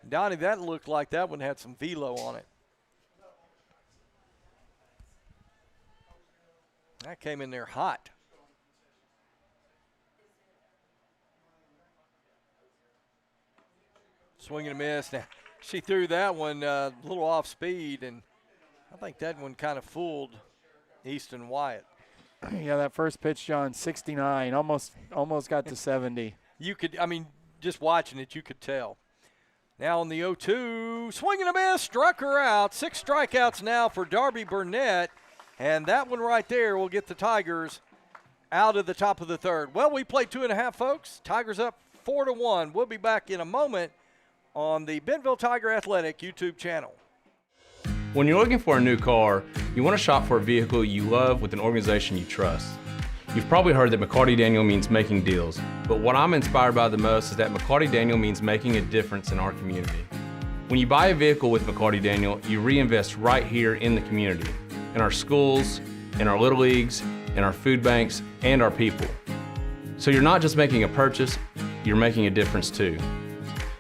Donnie, that looked like that one had some velo on it. That came in there hot. Swing and a miss. Now, she threw that one a little off speed, and I think that one kind of fooled Easton Wyatt. Yeah, that first pitch, John, 69, almost got to 70. You could, I mean, just watching it, you could tell. Now on the 0-2, swing and a miss, struck her out. 6 strikeouts now for Darby Burnett, and that one right there will get the Tigers out of the top of the 3rd. Well, we played 2.5, folks. Tigers up 4-1. We'll be back in a moment on the Bentonville Tiger Athletic YouTube channel. When you're looking for a new car, you want to shop for a vehicle you love with an organization you trust. You've probably heard that McCarty Daniel means making deals, but what I'm inspired by the most is that McCarty Daniel means making a difference in our community. When you buy a vehicle with McCarty Daniel, you reinvest right here in the community, in our schools, in our little leagues, in our food banks, and our people. So you're not just making a purchase, you're making a difference too.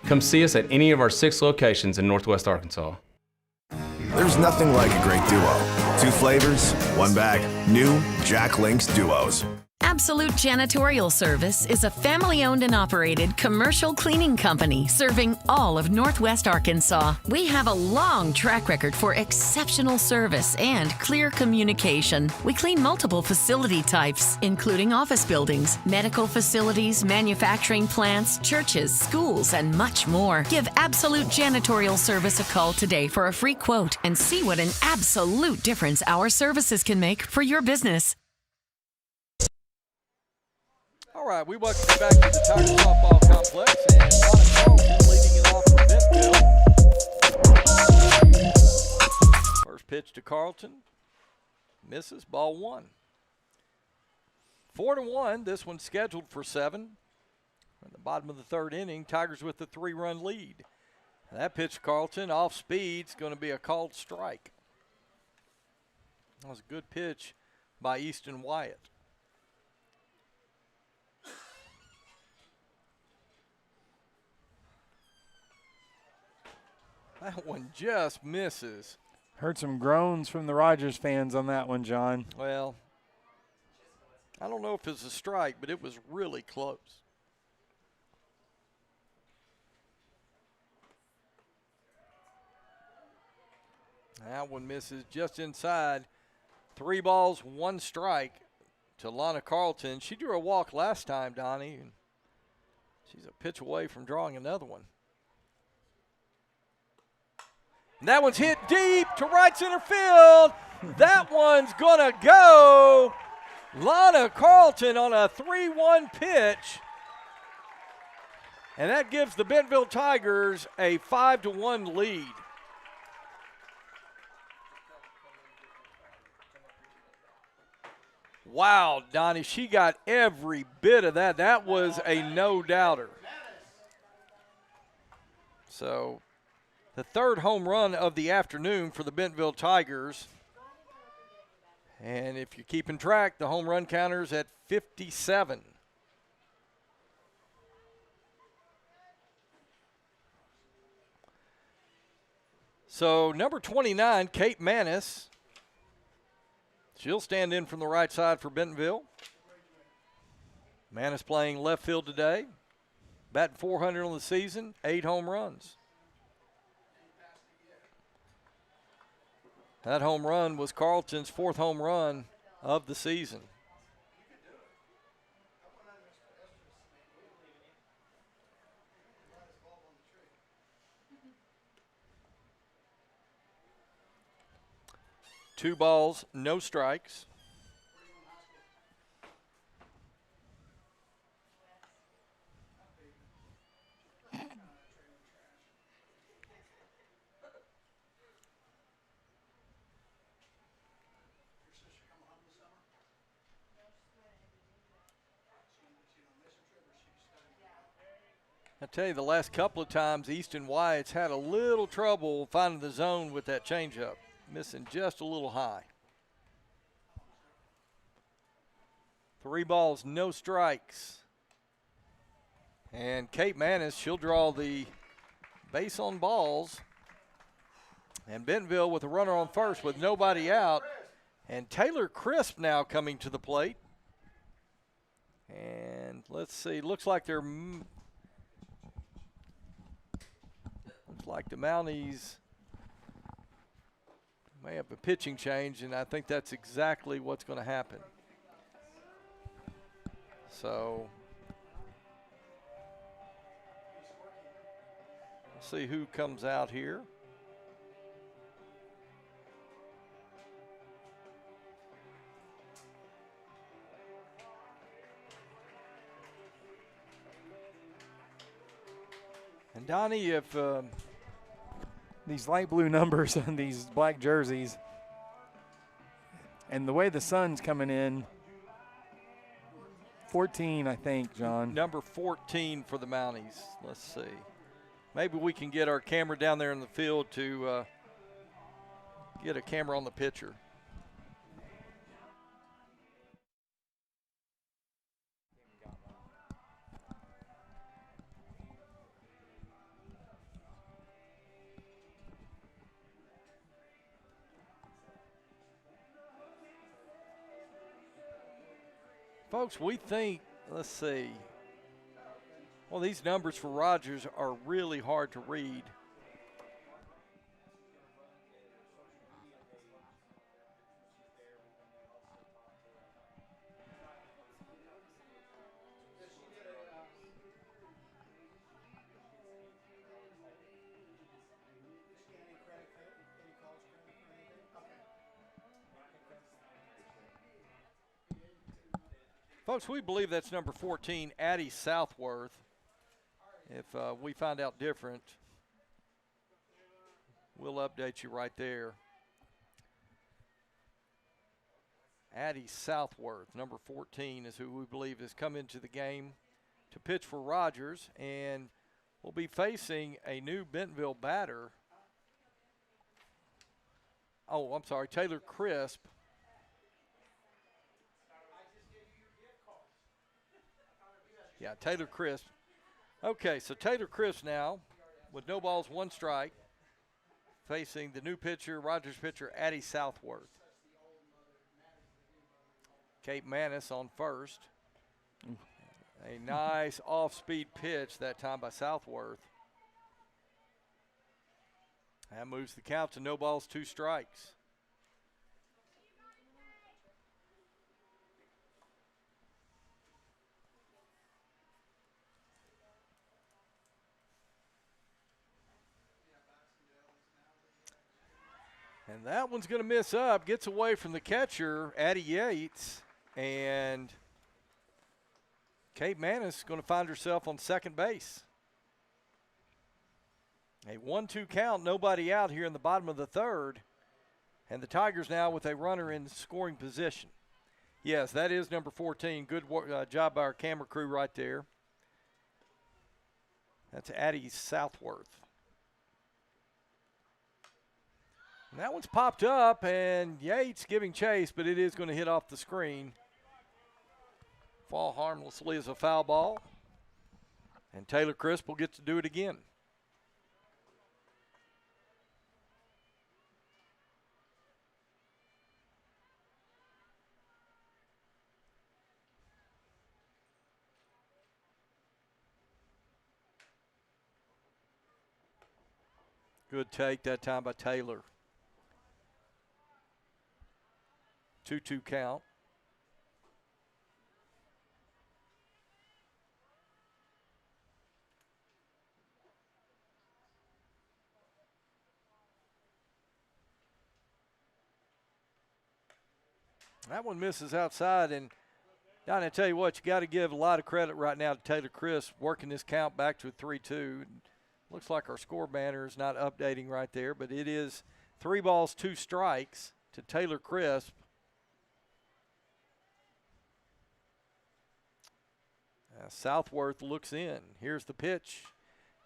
Come see us at any of our 6 locations in Northwest Arkansas. There's nothing like a great duo. 2 flavors, 1 bag. New Jack Link's Duos. Absolute Janitorial Service is a family-owned and operated commercial cleaning company serving all of Northwest Arkansas. We have a long track record for exceptional service and clear communication. We clean multiple facility types, including office buildings, medical facilities, manufacturing plants, churches, schools, and much more. Give Absolute Janitorial Service a call today for a free quote and see what an absolute difference our services can make for your business. All right, we welcome you back to the Tiger Softball Complex, and Lana Carlton leading it off for Bentonville. First pitch to Carlton, misses, ball 1. 4-1, this one's scheduled for 7. At the bottom of the 3rd inning, Tigers with the 3-run lead. And that pitch to Carlton, off speed, is going to be a called strike. That was a good pitch by Easton Wyatt. That one just misses. Heard some groans from the Rogers fans on that one, John. Well, I don't know if it's a strike, but it was really close. That one misses just inside. 3 balls, 1 strike to Lana Carlton. She drew a walk last time, Donnie, and she's a pitch away from drawing another one. And that one's hit deep to right center field. That one's going to go. Lana Carlton on a 3-1 pitch. And that gives the Bentonville Tigers a 5-1 lead. Wow, Donnie, she got every bit of that. That was a no-doubter. So the 3rd home run of the afternoon for the Bentonville Tigers. And if you're keeping track, the home run counter's at 57. So number 29, Kate Manis. She'll stand in from the right side for Bentonville. Manis playing left field today. Batting .400 on the season, 8 home runs. That home run was Carlton's 4th home run of the season. Two balls, no strikes. I tell you, the last couple of times, Easton Wyatt's had a little trouble finding the zone with that changeup, missing just a little high. 3 balls, no strikes. And Kate Manis, she'll draw the base on balls. And Bentonville with a runner on first with nobody out. And Taylor Crisp now coming to the plate. And let's see, looks like they're like the Mounties may have a pitching change, and I think that's exactly what's going to happen. So we'll see who comes out here. And Donnie, if these light blue numbers on these black jerseys and the way the sun's coming in, 14, I think, John. Number 14 for the Mounties. Let's see. Maybe we can get our camera down there in the field to get a camera on the pitcher. Folks, we think, let's see. Well, these numbers for Rogers are really hard to read. Folks, we believe that's number 14, Addie Southworth. If we find out different, we'll update you right there. Addie Southworth, number 14, is who we believe has come into the game to pitch for Rogers, and will be facing a new Bentonville batter. Oh, I'm sorry, Taylor Crisp. Yeah, Taylor Crisp. Okay, so Taylor Crisp now with no balls, 1 strike. facing the new pitcher, Rogers pitcher, Addie Southworth. Kate Manis on first. A nice off-speed pitch that time by Southworth. That moves the count to no balls, 2 strikes. And that one's going to miss up, gets away from the catcher, Addie Yates, and Kate Manis is going to find herself on second base. A 1-2 count, nobody out here in the bottom of the third, and the Tigers now with a runner in scoring position. Yes, that is number 14. Good job by our camera crew right there. That's Addie Southworth. And that one's popped up, and Yates giving chase, but it is going to hit off the screen. Fall harmlessly as a foul ball. And Taylor Crisp will get to do it again. Good take that time by Taylor. 2-2 count. That one misses outside, and Donnie, I tell you what, you got to give a lot of credit right now to Taylor Crisp working this count back to a 3-2. Looks like our score banner is not updating right there, but it is 3 balls, 2 strikes to Taylor Crisp. Southworth looks in. Here's the pitch,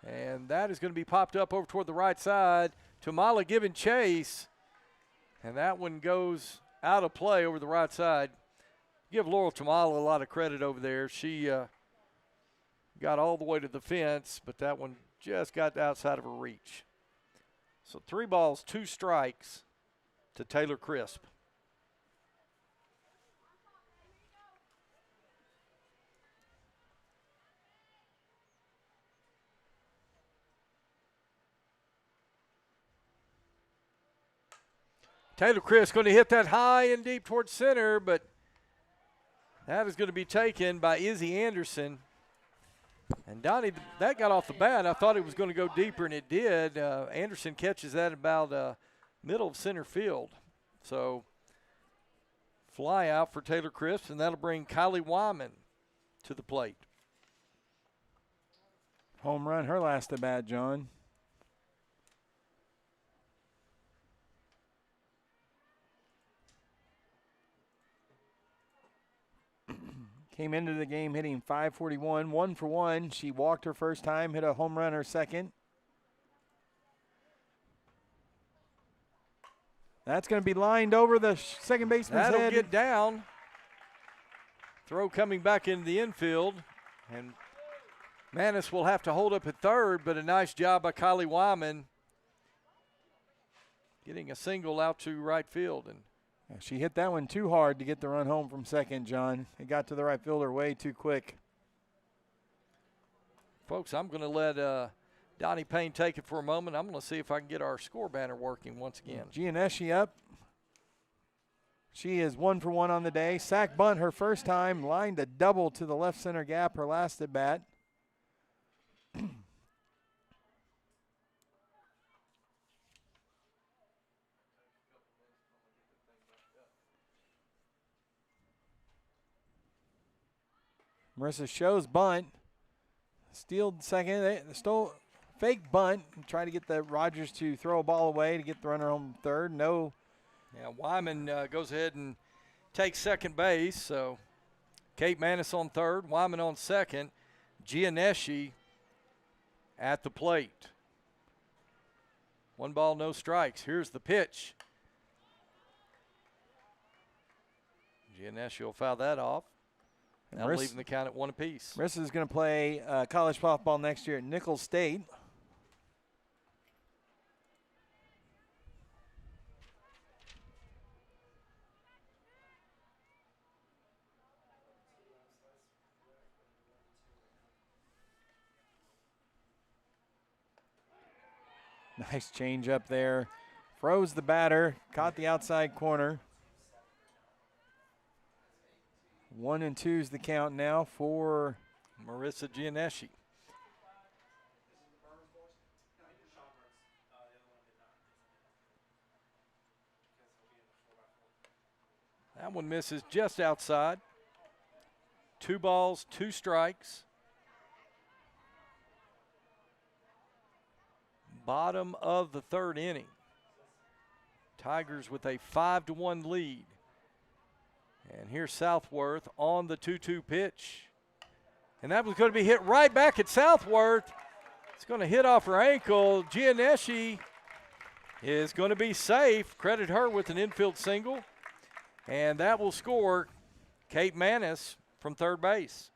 and that is going to be popped up over toward the right side. Tamala giving chase, and that one goes out of play over the right side. Give Laurel Tamala a lot of credit over there. She got all the way to the fence, but that one just got outside of her reach. So 3 balls, 2 strikes to Taylor Crisp. Taylor Crisp going to hit that high and deep towards center, but that is going to be taken by Izzy Anderson. And Donnie, that got off the bat. I thought it was going to go deeper, and it did. Anderson catches that about middle of center field. So fly out for Taylor Crisp, and that'll bring Kylie Wyman to the plate. Home run, her last at bat, John. Came into the game hitting .541, 1 for 1. She walked her first time, hit a home run her second. That's going to be lined over the second baseman's head. That'll get down. Throw coming back into the infield. And Manis will have to hold up at third, but a nice job by Kylie Wyman getting a single out to right field. And yeah, she hit that one too hard to get the run home from second, John. It got to the right fielder way too quick. Folks, I'm going to let Donnie Payne take it for a moment. I'm going to see if I can get our score banner working once again. Gianneschi up. She is 1 for 1 on the day. Sack bunt her first time, lined a double to the left center gap her last at bat. Marissa shows bunt. Stealed second. They stole fake bunt. Try to get the Rogers to throw a ball away to get the runner home third. No. Yeah, Wyman goes ahead and takes second base. So Kate Manis on third, Wyman on second, Gianneschi at the plate. 1 ball, no strikes. Here's the pitch. Gianneschi will foul that off. Now leaving the count at 1 apiece. Marissa is going to play college softball next year at Nicholls State. Nice change up there. Froze the batter, caught the outside corner. 1-2 is the count now for Marissa Gianeschi. That one misses just outside. 2 balls, 2 strikes. Bottom of the 3rd inning. Tigers with a 5-1 lead. And here's Southworth on the 2-2 pitch. And that was going to be hit right back at Southworth. It's going to hit off her ankle. Gianeschi is going to be safe. Credit her with an infield single. And that will score Kate Manis from third base.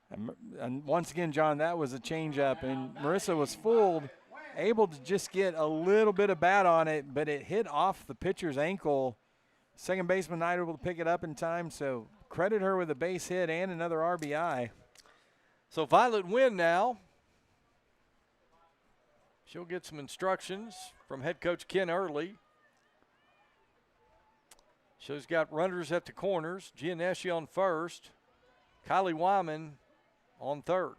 And once again, John, that was a changeup. And Marissa was fooled, able to just get a little bit of bat on it, but it hit off the pitcher's ankle. Second baseman not able to pick it up in time, so credit her with a base hit and another RBI. So Violet Wynn now. She'll get some instructions from head coach Ken Early. She's got runners at the corners. Gianeschi on first. Kylie Wyman on third.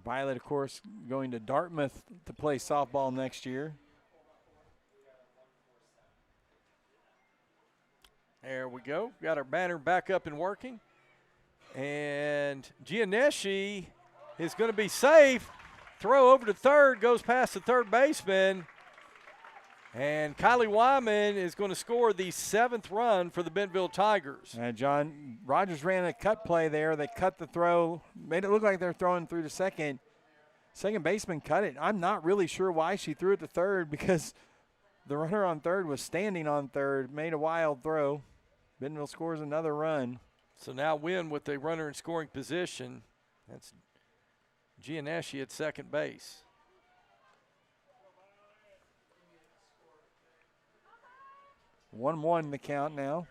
Violet, of course, going to Dartmouth to play softball next year. There we go. Got our banner back up and working. And Gianeschi is going to be safe. Throw over to third, goes past the third baseman. And Kylie Wyman is going to score the 7th run for the Bentonville Tigers. John, Rogers ran a cut play there. They cut the throw, made it look like they're throwing through to second. Second baseman cut it. I'm not really sure why she threw it to third because the runner on third was standing on third, made a wild throw. Bentonville scores another run. So now Wynn with the runner in scoring position. That's Gianeschi at second base. One the count now.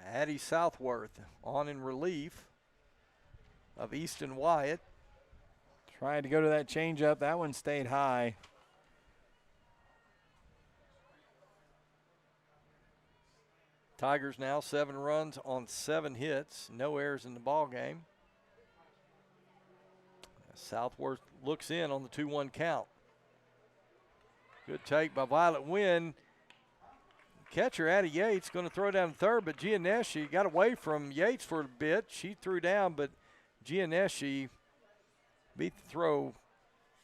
Addie Southworth on in relief of Easton Wyatt. Tried to go to that changeup. That one stayed high. Tigers now 7 runs on 7 hits. No errors in the ball game. Southworth looks in on the 2-1 count. Good take by Violet Wynn. Catcher Addie Yates going to throw down third, but Gianeschi got away from Yates for a bit. She threw down, but Gianeschi beat the throw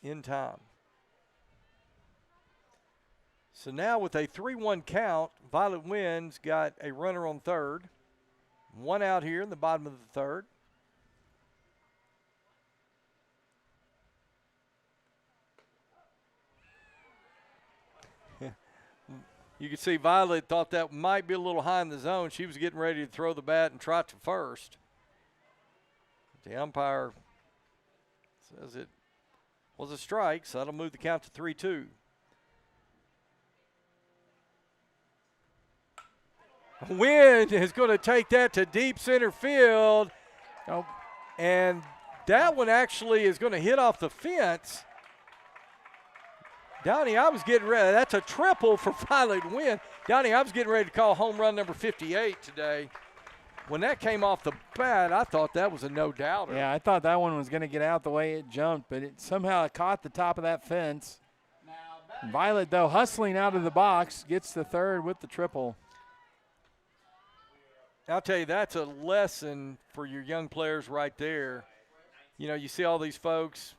in time. So now with a 3-1 count, Violet Wynn's got a runner on third. 1 out here in the bottom of the third. You can see Violet thought that might be a little high in the zone. She was getting ready to throw the bat and trot to first. The umpire says it was a strike, so that'll move the count to 3-2. Wynn is going to take that to deep center field. Oh, and that one actually is going to hit off the fence. Donnie, I was getting ready. That's a triple for Violet Wynn. Donnie, I was getting ready to call home run number 58 today. When that came off the bat, I thought that was a no-doubter. Yeah, I thought that one was going to get out the way it jumped, but it somehow caught the top of that fence. Violet, though, hustling out of the box, gets the third with the triple. I'll tell you, that's a lesson for your young players right there. You know, you see all these folks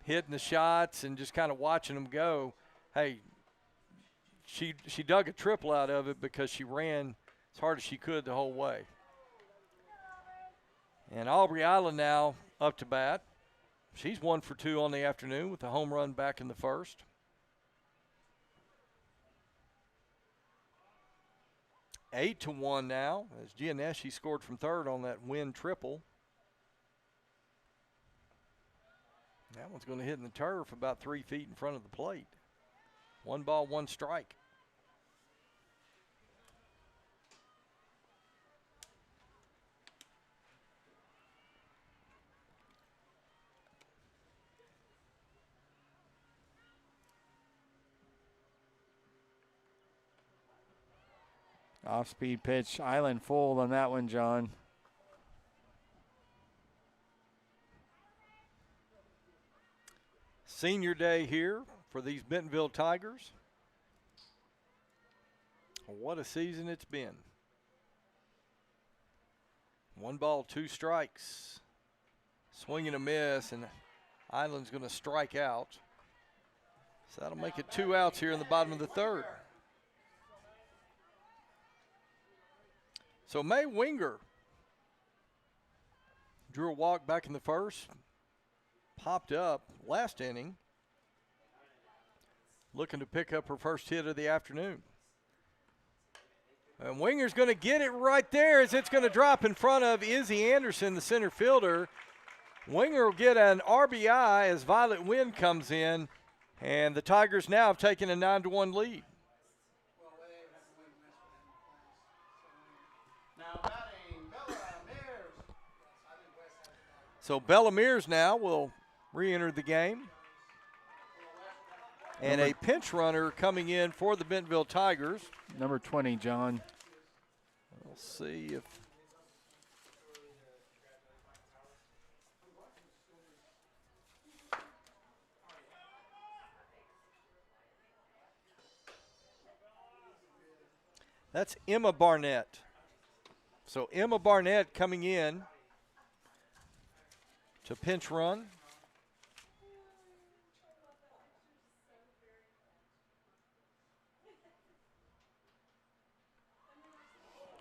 hitting the shots and just kind of watching them go. Hey, she dug a triple out of it because she ran as hard as she could the whole way. And Aubrey Island now up to bat. She's 1 for 2 on the afternoon with a home run back in the first. Eight to 1 now as Gianeschi scored from third on that Wynn triple. That one's going to hit in the turf about 3 feet in front of the plate. 1 ball, 1 strike. Off-speed pitch, island full on that one, John. Senior day here for these Bentonville Tigers. What a season it's been. 1 ball, 2 strikes. Swing and a miss, and Island's going to strike out. So that'll make it 2 outs here in the bottom of the 3rd. So May Winger drew a walk back in the 1st. Popped up last inning. Looking to pick up her first hit of the afternoon. And Winger's going to get it right there as it's going to drop in front of Izzy Anderson, the center fielder. Winger will get an RBI as Violet Wind comes in, and the Tigers now have taken a 9-1 lead. So Bella Mears now will re-enter the game. And a pinch runner coming in for the Bentonville Tigers. Number 20, John. We'll see if that's Emma Barnett. So Emma Barnett coming in to pinch run.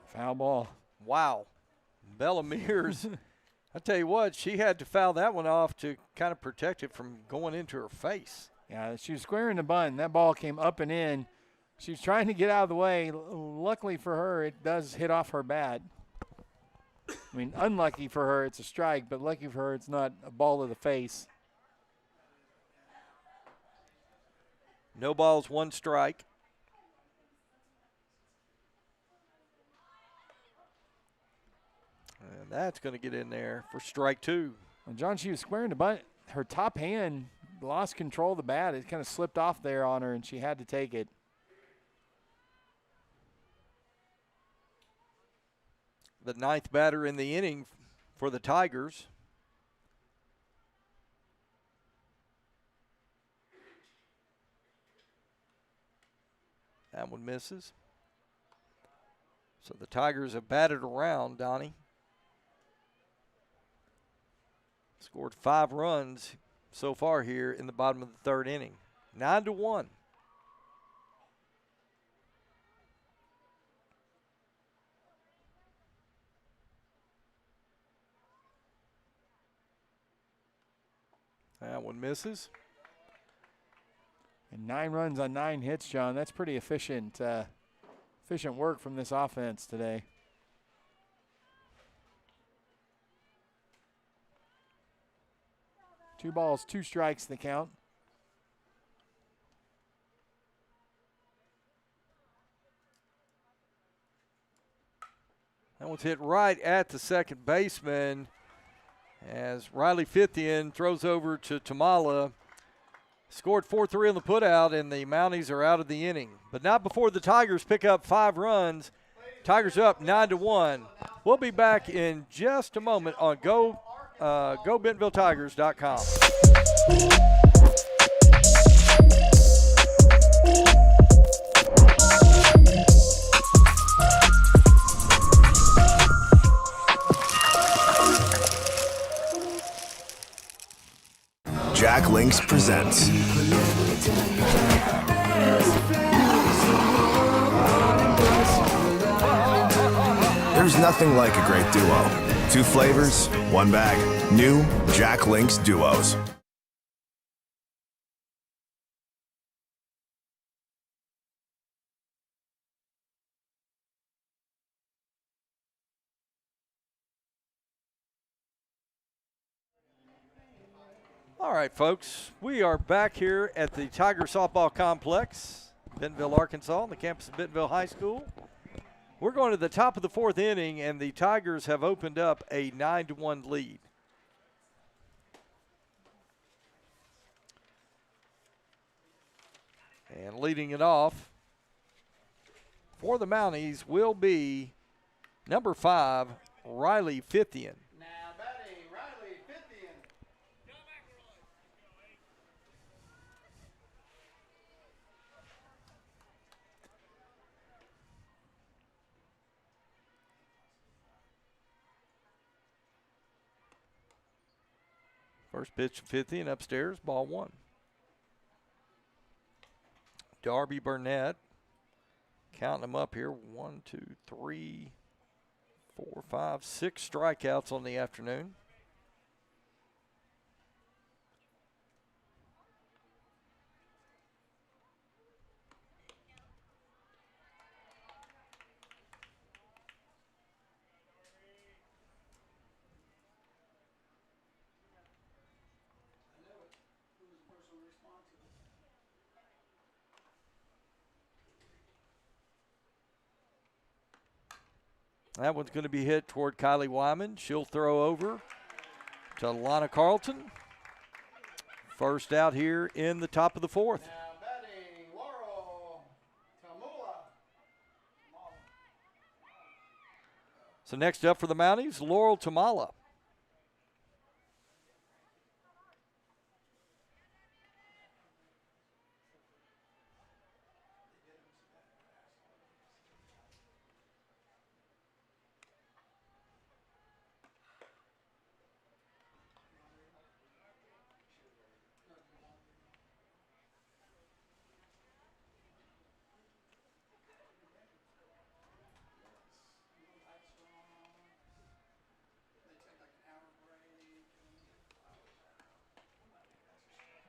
Foul ball. Wow. Bella Mears, I tell you what, she had to foul that one off to kind of protect it from going into her face. Yeah, she was squaring the bunt. That ball came up and in. She was trying to get out of the way. Luckily for her, it does hit off her bat. I mean, unlucky for her, it's a strike, but lucky for her, it's not a ball to the face. No balls, 1 strike. And that's going to get in there for strike 2. Well, John, she was squaring the bunt. Her top hand lost control of the bat. It kind of slipped off there on her, and she had to take it. The 9th batter in the inning for the Tigers. That one misses. So the Tigers have batted around, Donnie. Scored 5 runs so far here in the bottom of the 3rd inning. 9-1. That one misses. And 9 runs on 9 hits, John. That's pretty efficient work from this offense today. Two balls, 2 strikes, the count. That one's hit right at the second baseman as Riley Fithian throws over to Tamala. Scored 4-3 on the putout, and the Mounties are out of the inning. But not before the Tigers pick up 5 runs. Tigers up 9-1. We'll be back in just a moment on GoBentonvilleTigers.com. Jack Links presents There's nothing like a great duo. 2 flavors, 1 bag. New Jack Links Duos. All right, folks, we are back here at the Tiger Softball Complex, Bentonville, Arkansas, on the campus of Bentonville High School. We're going to the top of the 4th inning, and the Tigers have opened up a 9-1 lead. And leading it off for the Mounties will be number 5, Riley Fithian. Now batting, Riley Fithian. First pitch to Fithian upstairs, ball 1. Darby Burnett, counting them up here, 1, 2, 3, 4, 5, 6 strikeouts on the afternoon. That one's going to be hit toward Kylie Wyman. She'll throw over to Lana Carlton. First out here in the top of the 4th. Now batting, Laurel Tamula. So next up for the Mounties, Laurel Tamala.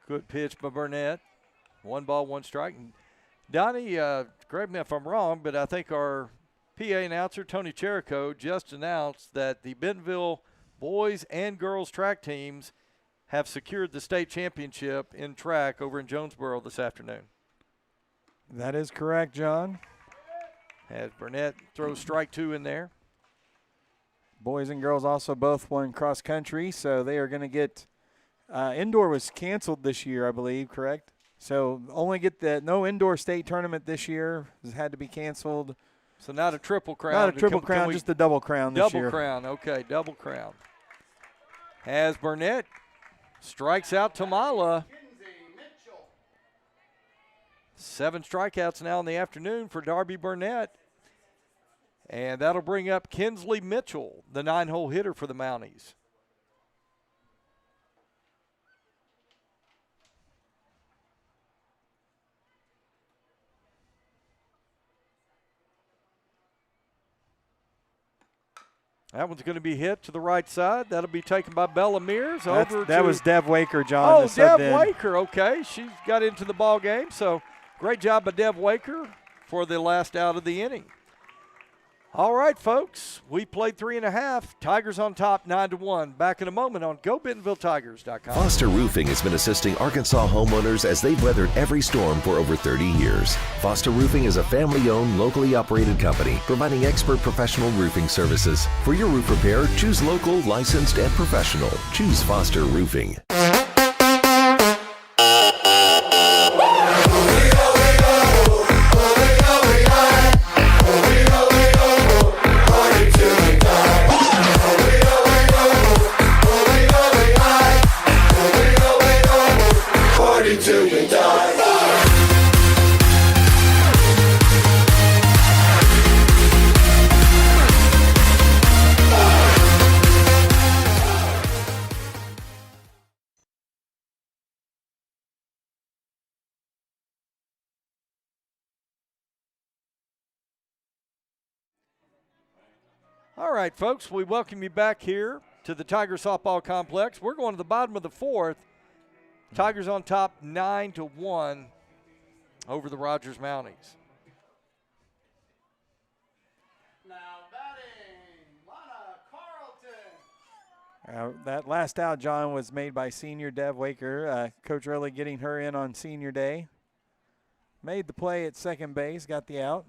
Good pitch by Burnett. 1 ball, 1 strike. And Donnie, correct me if I'm wrong, but I think our PA announcer, Tony Cherico, just announced that the Bentonville boys and girls track teams have secured the state championship in track over in Jonesboro this afternoon. That is correct, John. As Burnett throws strike 2 in there. Boys and girls also both won cross country, so they are going to get indoor was canceled this year, I believe, correct? So only get no indoor state tournament this year. Has had to be canceled. So not a triple crown. Not a triple crown, just a double crown this year. Double crown, okay, double crown. As Burnett strikes out Tamala. 7 strikeouts now in the afternoon for Darby Burnett. And that'll bring up Kinsley Mitchell, the 9-hole hitter for the Mounties. That one's going to be hit to the right side. That'll be taken by Bella Mears. That was Dev Waker, John. Oh, Dev Waker, okay. She's got into the ball game, so great job by Dev Waker for the last out of the inning. All right, folks, we played 3.5. Tigers on top, 9-1. Back in a moment on GoBentonvilleTigers.com. Foster Roofing has been assisting Arkansas homeowners as they've weathered every storm for over 30 years. Foster Roofing is a family-owned, locally operated company providing expert professional roofing services. For your roof repair, choose local, licensed, and professional. Choose Foster Roofing. All right, folks, we welcome you back here to the Tiger Softball Complex. We're going to the bottom of the 4th. Tigers on top 9-1 over the Rogers Mounties. Now batting, Lana Carlton. That last out, John, was made by senior Dev Waker. Coach Early getting her in on senior day. Made the play at second base, got the out.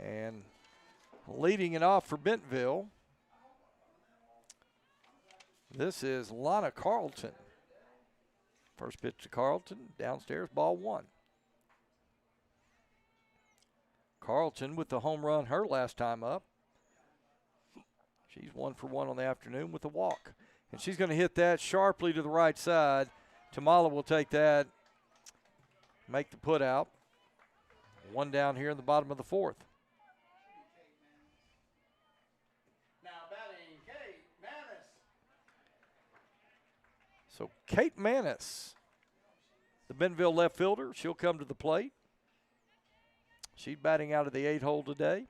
And leading it off for Bentonville, this is Lana Carlton. First pitch to Carlton, downstairs, ball 1. Carlton with the home run her last time up. She's 1 for 1 on the afternoon with a walk. And she's going to hit that sharply to the right side. Tamala will take that, make the put out. 1 down here in the bottom of the 4th. Now batting, Kate Manis. So Kate Manis, the Bentonville left fielder, she'll come to the plate. She's batting out of the 8 hole today.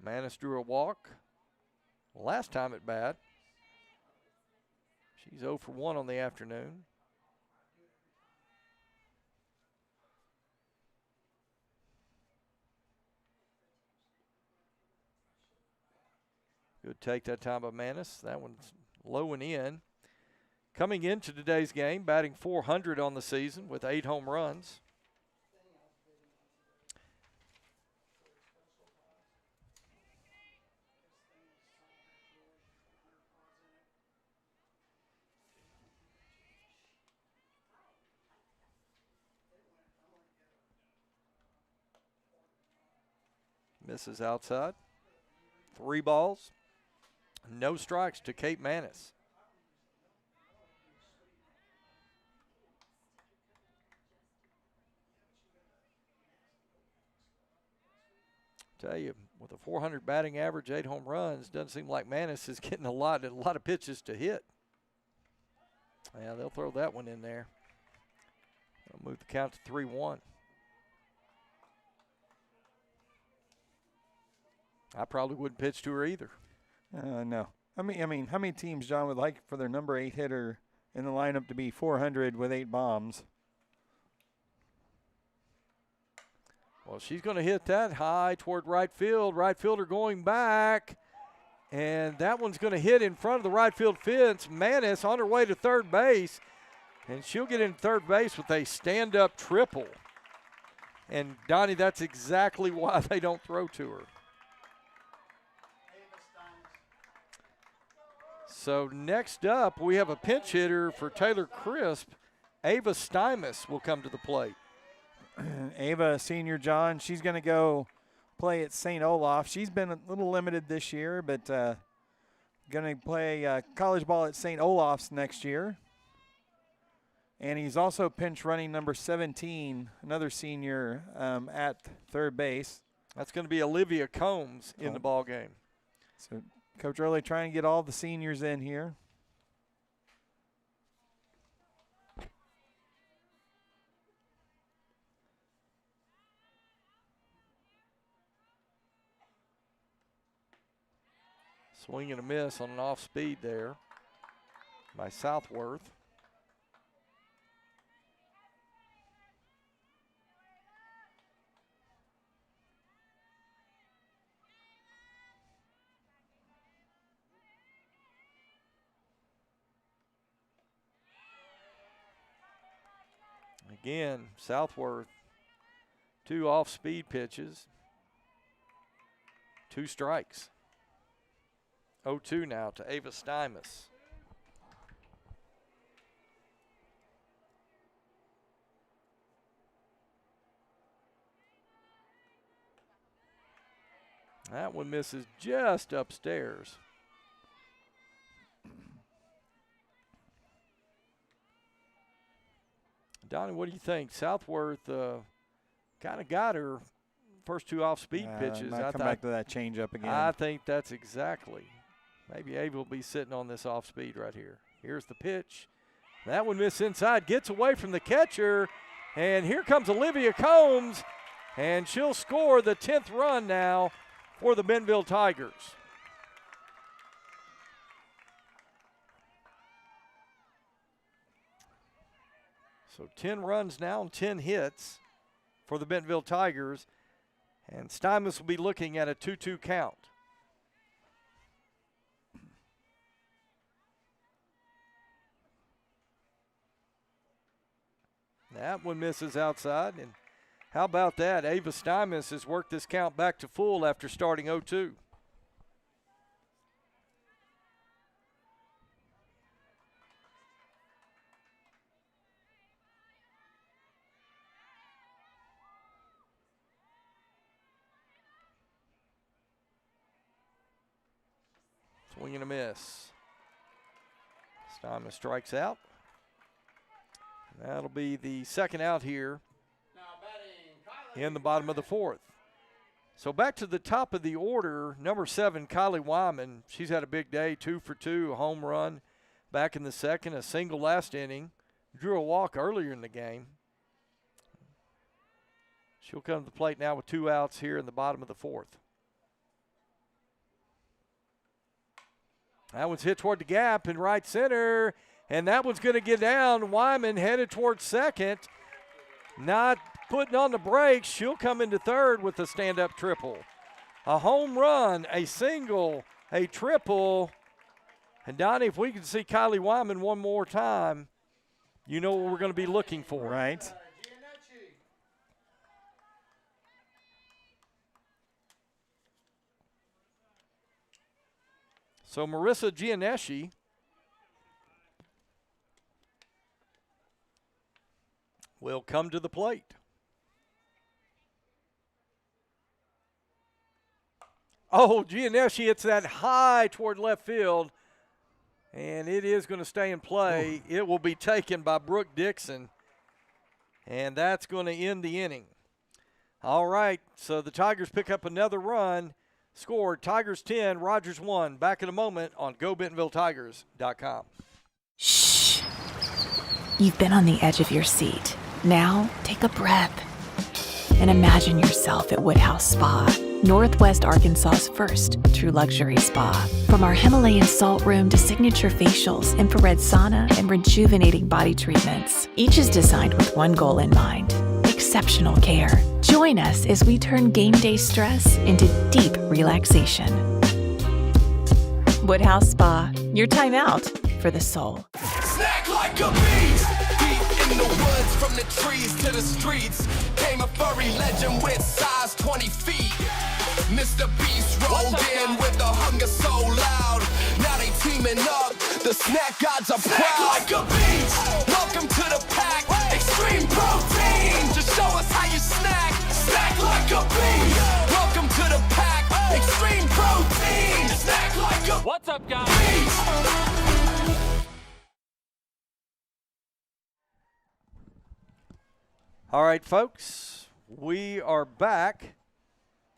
Manis drew a walk last time at bat. She's 0 for 1 on the afternoon. Good take that time by Manis. That one's low and in. Coming into today's game, batting .400 on the season with 8 home runs. Misses outside. 3 balls. No strikes to Kate Manis. Tell you, with a .400 batting average, 8 home runs, doesn't seem like Manis is getting a lot of pitches to hit. Yeah, they'll throw that one in there. They'll move the count to 3-1. I probably wouldn't pitch to her either. No. I mean, how many teams, John, would like for their number 8 hitter in the lineup to be .400 with 8 bombs? Well, she's going to hit that high toward right field. Right fielder going back. And that one's going to hit in front of the right field fence. Manis on her way to third base. And she'll get in third base with a stand-up triple. And, Donnie, that's exactly why they don't throw to her. So next up, we have a pinch hitter for Taylor Crisp. Ava Stymus will come to the plate. Ava, senior, John, she's going to go play at St. Olaf. She's been a little limited this year, but going to play college ball at St. Olaf's next year. And he's also pinch running number 17, another senior at third base. That's going to be Olivia Combs in the ball game. So Coach Early trying to get all the seniors in here. Swing and a miss on an off speed there by Southworth. Again, Southworth, 2 off-speed pitches, 2 strikes. 0-2 now to Ava Stymus. That one misses just upstairs. Donnie, what do you think? Southworth kind of got her first 2 off-speed pitches. Might come back to that changeup again. I think that's exactly. Maybe Ava will be sitting on this off-speed right here. Here's the pitch. That one missed inside, gets away from the catcher, and here comes Olivia Combs, and she'll score the 10th run now for the Bentonville Tigers. So 10 runs now and 10 hits for the Bentonville Tigers. And Stymus will be looking at a 2-2 count. That one misses outside. And how about that? Ava Stymus has worked this count back to full after starting 0-2. Swing and a miss. Steinman strikes out. That'll be the second out here in the bottom of the fourth. So back to the top of the order, number 7, Kylie Wyman. She's had a big day, 2 for 2, a home run back in the second, a single last inning. Drew a walk earlier in the game. She'll come to the plate now with 2 outs here in the bottom of the fourth. That one's hit toward the gap in right center, and that one's going to get down. Wyman headed towards second, not putting on the brakes. She'll come into third with a stand-up triple. A home run, a single, a triple. And Donnie, if we can see Kylie Wyman one more time, you know what we're going to be looking for. Right. So Marissa Gianeschi will come to the plate. Oh, Gianeschi hits that high toward left field, and it is going to stay in play. It will be taken by Brooke Dixon, and that's going to end the inning. All right, so the Tigers pick up another run. Score, Tigers 10, Rogers 1. Back in a moment on GoBentonvilleTigers.com. Shh. You've been on the edge of your seat. Now, take a breath and imagine yourself at Woodhouse Spa, Northwest Arkansas's first true luxury spa. From our Himalayan salt room to signature facials, infrared sauna, and rejuvenating body treatments, each is designed with one goal in mind: exceptional care. Join us as we turn game day stress into deep relaxation. Woodhouse Spa, your time out for the soul. Snack like a beast. Deep in the woods, from the trees to the streets, came a furry legend with size 20 feet. Mr. Beast rolled in with a hunger so loud. Now they teaming up. The snack gods are proud. Snack like a beast. Welcome to the pack. Extreme protein. Just show us how you snack. Snack like a beast. Welcome to the pack. Extreme protein. Snack like a What's up, guys? beast. All right, folks, we are back.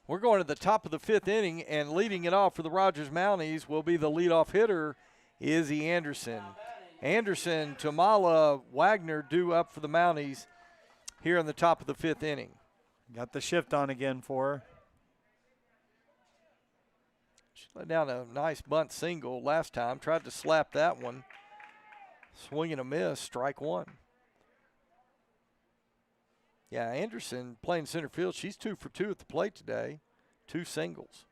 We're going to the top of the 5th inning, and leading it off for the Rogers Mounties will be the leadoff hitter, Izzy Anderson. Anderson, Tamala, Wagner due up for the Mounties here in the top of the 5th inning. Got the shift on again for her. She let down a nice bunt single last time, tried to slap that one. Swing and a miss, strike 1. Yeah, Anderson playing center field. She's 2 for 2 at the plate today. 2 singles.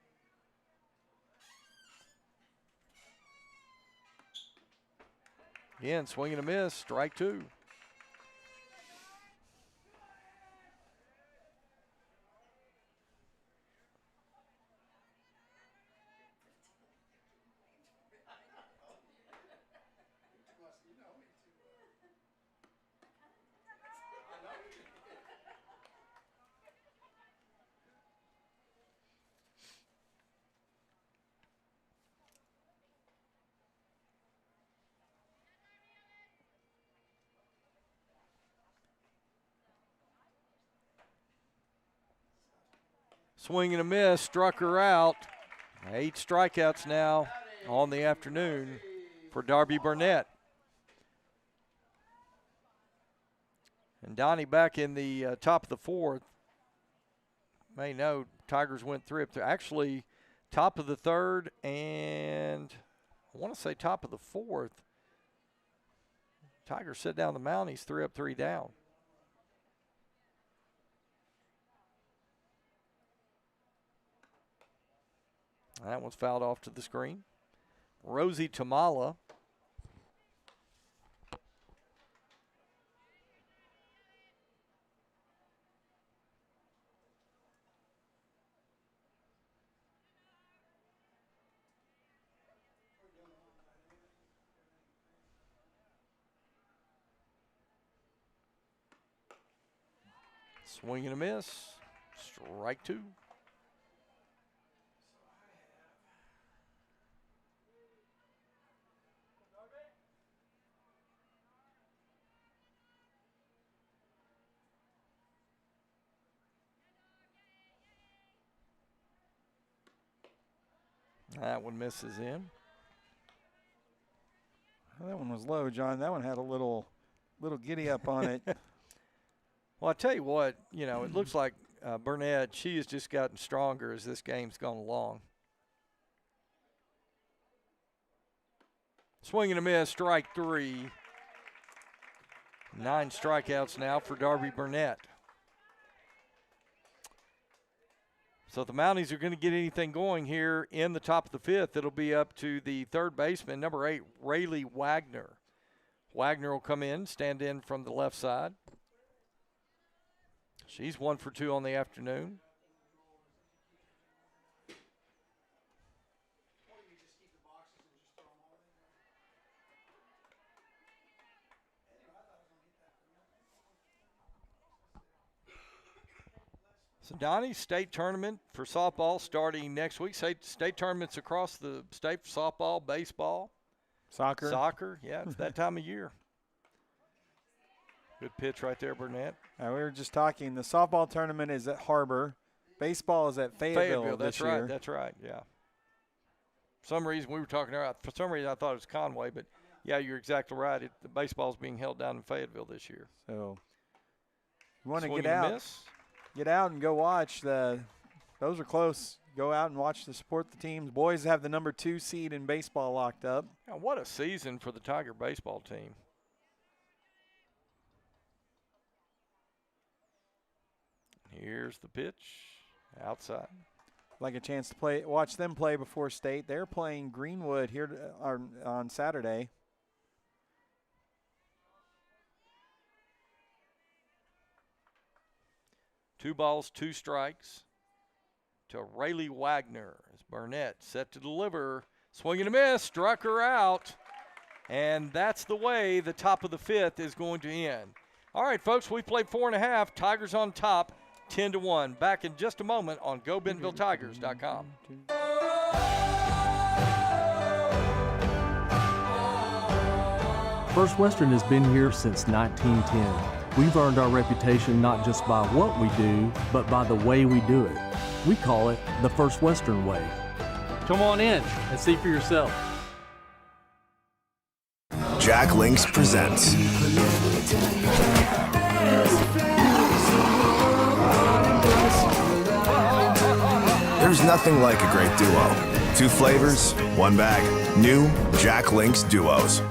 Again, swing and a miss, strike 2. Swing and a miss, struck her out. 8 strikeouts now on the afternoon for Darby Burnett. And Donnie back in the top of the 4th. May note, Tigers went 3 up there. Actually, top of the 3rd and I want to say top of the 4th. Tigers set down the Mounties 3 up, 3 down. That one's fouled off to the screen. Rosie Tamala. Swing and a miss. Strike 2. That one misses in. Well, that one was low, John. That one had a little giddy up on it. Well, I tell you what, you know, it looks like Burnett, she has just gotten stronger as this game's gone along. Swing and a miss, strike 3. 9 strikeouts now for Darby Burnett. So if the Mounties are going to get anything going here in the top of the 5th, it'll be up to the third baseman, number 8, Rayleigh Wagner. Wagner will come in, stand in from the left side. She's 1 for 2 on the afternoon. So, Donnie, state tournament for softball starting next week. State tournaments across the state for softball, baseball. Soccer, yeah, it's that time of year. Good pitch right there, Burnett. We were just talking. The softball tournament is at Harbor. Baseball is at Fayetteville this year. That's right, yeah. For some reason, we were talking about, for some reason I thought it was Conway, but yeah, you're exactly right. The baseball's being held down in Fayetteville this year. So you want to get out and go watch. Those are close. Go out and watch to support the teams. Boys have the number 2 seed in baseball locked up. Now, what a season for the Tiger baseball team. Here's the pitch, outside. Like a chance to watch them play before state. They're playing Greenwood here on Saturday. Two balls, 2 strikes to Rayleigh Wagner as Burnett set to deliver. Swing and a miss, struck her out. And that's the way the top of the 5th is going to end. All right, folks, we played 4.5. Tigers on top, 10-1. Back in just a moment on GoBentonvilleTigers.com. First Western has been here since 1910. We've earned our reputation not just by what we do, but by the way we do it. We call it the First Western way. Come on in and see for yourself. Jack Links presents There's nothing like a great duo. 2 flavors, 1 bag. New Jack Links Duos.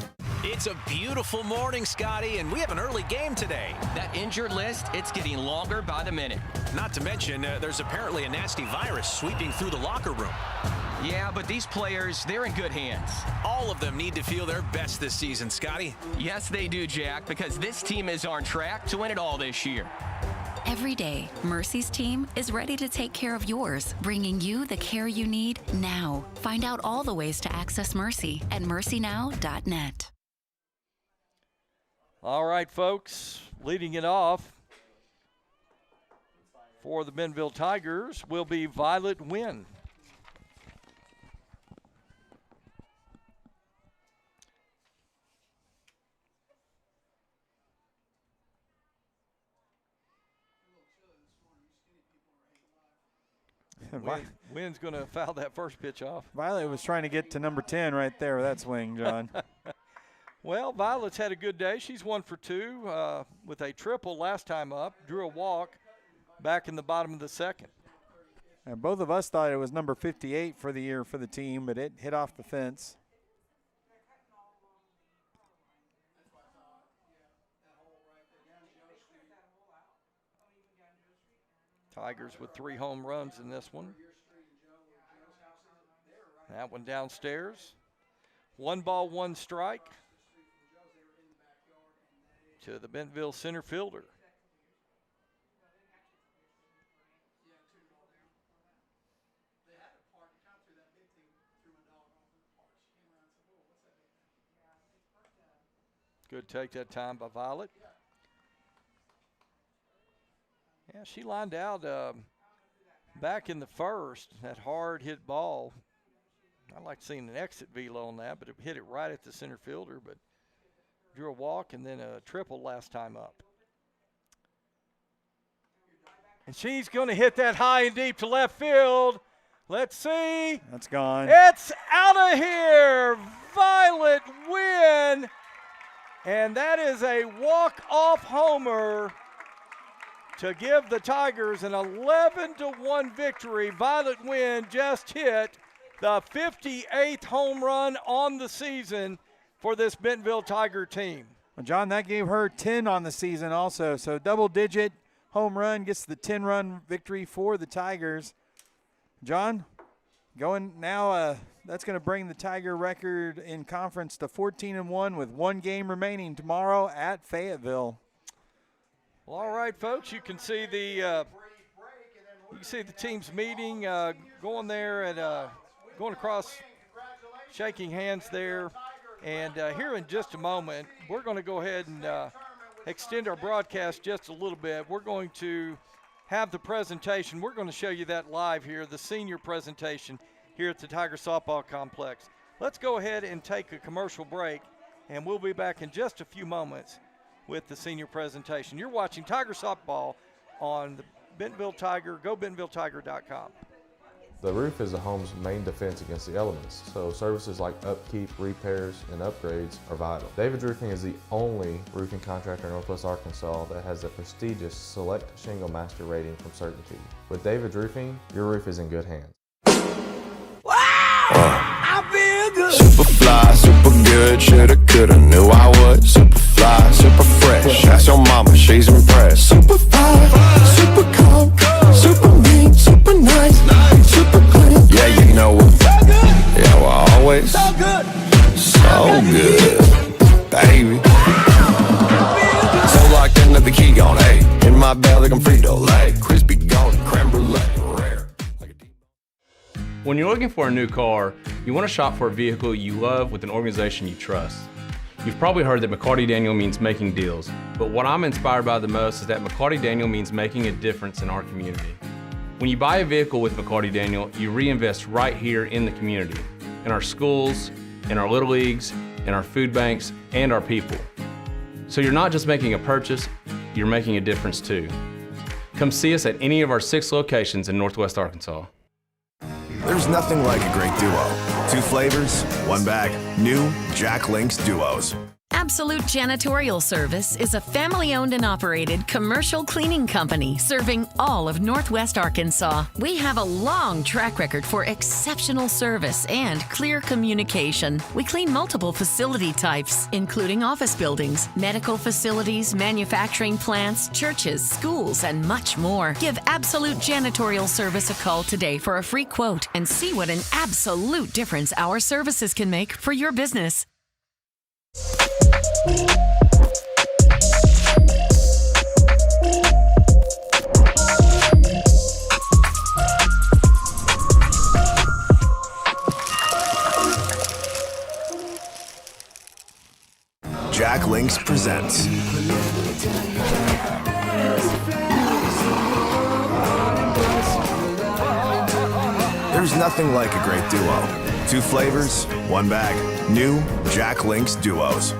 It's a beautiful morning, Scotty, and we have an early game today. That injured list, it's getting longer by the minute. Not to mention, there's apparently a nasty virus sweeping through the locker room. Yeah, but these players, they're in good hands. All of them need to feel their best this season, Scotty. Yes, they do, Jack, because this team is on track to win it all this year. Every day, Mercy's team is ready to take care of yours, bringing you the care you need now. Find out all the ways to access Mercy at mercynow.net. All right, folks, leading it off for the Bentonville Tigers will be Violet Wynn. Wynn's going to foul that first pitch off. Violet was trying to get to number 10 right there with that swing, John. Well, Violet's had a good day. She's 1 for 2 with a triple last time up. Drew a walk back in the bottom of the 2nd. And both of us thought it was number 58 for the year for the team, but it hit off the fence. Tigers with 3 home runs in this one. That one downstairs. 1 ball, 1 strike to the Bentonville center fielder. Good take that time by Violet. Yeah, she lined out back in the first, that hard hit ball. I'd like seeing an exit velo on that, but it hit it right at the center fielder, but drew a walk and then a triple last time up. And she's going to hit that high and deep to left field. Let's see. That's gone. It's out of here. Violet win. And that is a walk-off homer to give the Tigers an 11-1 victory. Violet Wynn just hit the 58th home run on the season for this Bentonville Tiger team. Well, John, that gave her 10 on the season also. So double-digit home run gets the 10-run victory for the Tigers. John, going now, that's going to bring the Tiger record in conference to 14-1 with one game remaining tomorrow at Fayetteville. Well, all right, folks, you can see the teams meeting, going there and going across, shaking hands there. And here in just a moment, we're going to go ahead and extend our broadcast just a little bit. We're going to have the presentation. We're going to show you that live here, the senior presentation here at the Tiger Softball Complex. Let's go ahead and take a commercial break, and we'll be back in just a few moments with the senior presentation. You're watching Tiger Softball on the Bentonville Tiger, GoBentonvilleTiger.com. The roof is a home's main defense against the elements, so services like upkeep, repairs, and upgrades are vital. David's Roofing is the only roofing contractor in Northwest Arkansas that has the prestigious Select Shingle Master rating from Certainty. With David's Roofing, your roof is in good hands. I feel good. Super fly, super good, shoulda, coulda, knew I would. Super fly, super fresh, ask your mama, she's impressed. Super fly, super cold, super mean, super nice, super clean. Yeah, you know what? Yeah, well, always so good, baby. So locked into the key on A, in my belly I'm Frito-Lay, crispy golden creme brulee, rare. When you're looking for a new car, you want to shop for a vehicle you love with an organization you trust. You've probably heard that McCarty Daniel means making deals, but what I'm inspired by the most is that McCarty Daniel means making a difference in our community. When you buy a vehicle with McCarty Daniel, you reinvest right here in the community, in our schools, in our little leagues, in our food banks, and our people. So you're not just making a purchase, you're making a difference too. Come see us at any of our 6 locations in Northwest Arkansas. There's nothing like a great duo. 2 flavors, 1 bag. New Jack Link's Duos. Absolute Janitorial Service is a family-owned and operated commercial cleaning company serving all of Northwest Arkansas. We have a long track record for exceptional service and clear communication. We clean multiple facility types, including office buildings, medical facilities, manufacturing plants, churches, schools, and much more. Give Absolute Janitorial Service a call today for a free quote and see what an absolute difference our services can make for your business. Jack Links presents There's nothing like a great duo. 2 flavors, 1 bag. New Jack Link's Duos.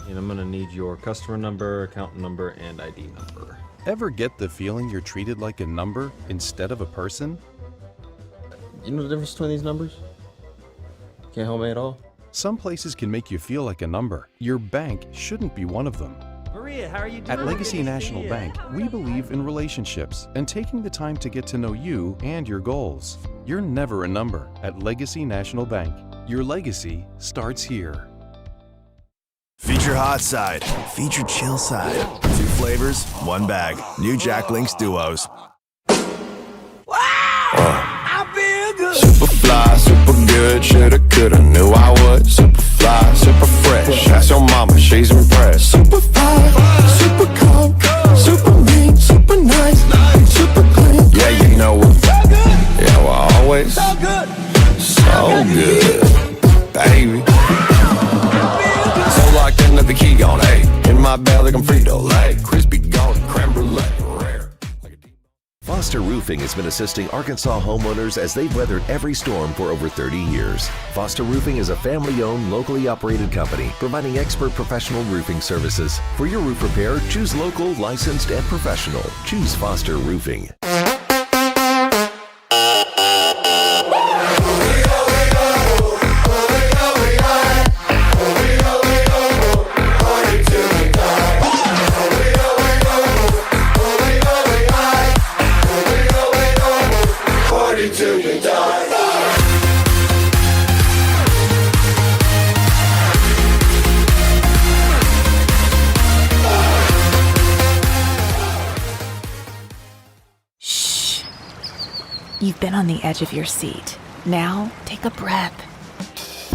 And I'm gonna need your customer number, account number, and ID number. Ever get the feeling you're treated like a number instead of a person? You know the difference between these numbers? Can't help me at all? Some places can make you feel like a number. Your bank shouldn't be one of them. Maria, how are you doing? At Legacy National Bank, we believe in relationships and taking the time to get to know you and your goals. You're never a number at Legacy National Bank. Your legacy starts here. Feature hot side, feature chill side. 2 flavors, 1 bag. New Jack Link's Duos. I feel good. Super fly, super good, shoulda, coulda, knew I would. Super fly, super fresh, ask your mama, she's impressed. Super fly, super cold, super mean, super nice, super clean. Yeah, you know what? Yeah, well, always so good, baby. So locked into the key on A, in my belly I'm Frito-Lay, crispy golden creme brulee, rare. Foster Roofing has been assisting Arkansas homeowners as they've weathered every storm for over 30 years. Foster Roofing is a family-owned, locally operated company providing expert professional roofing services. For your roof repair, choose local, licensed, and professional. Choose Foster Roofing. You've been on the edge of your seat. Now, take a breath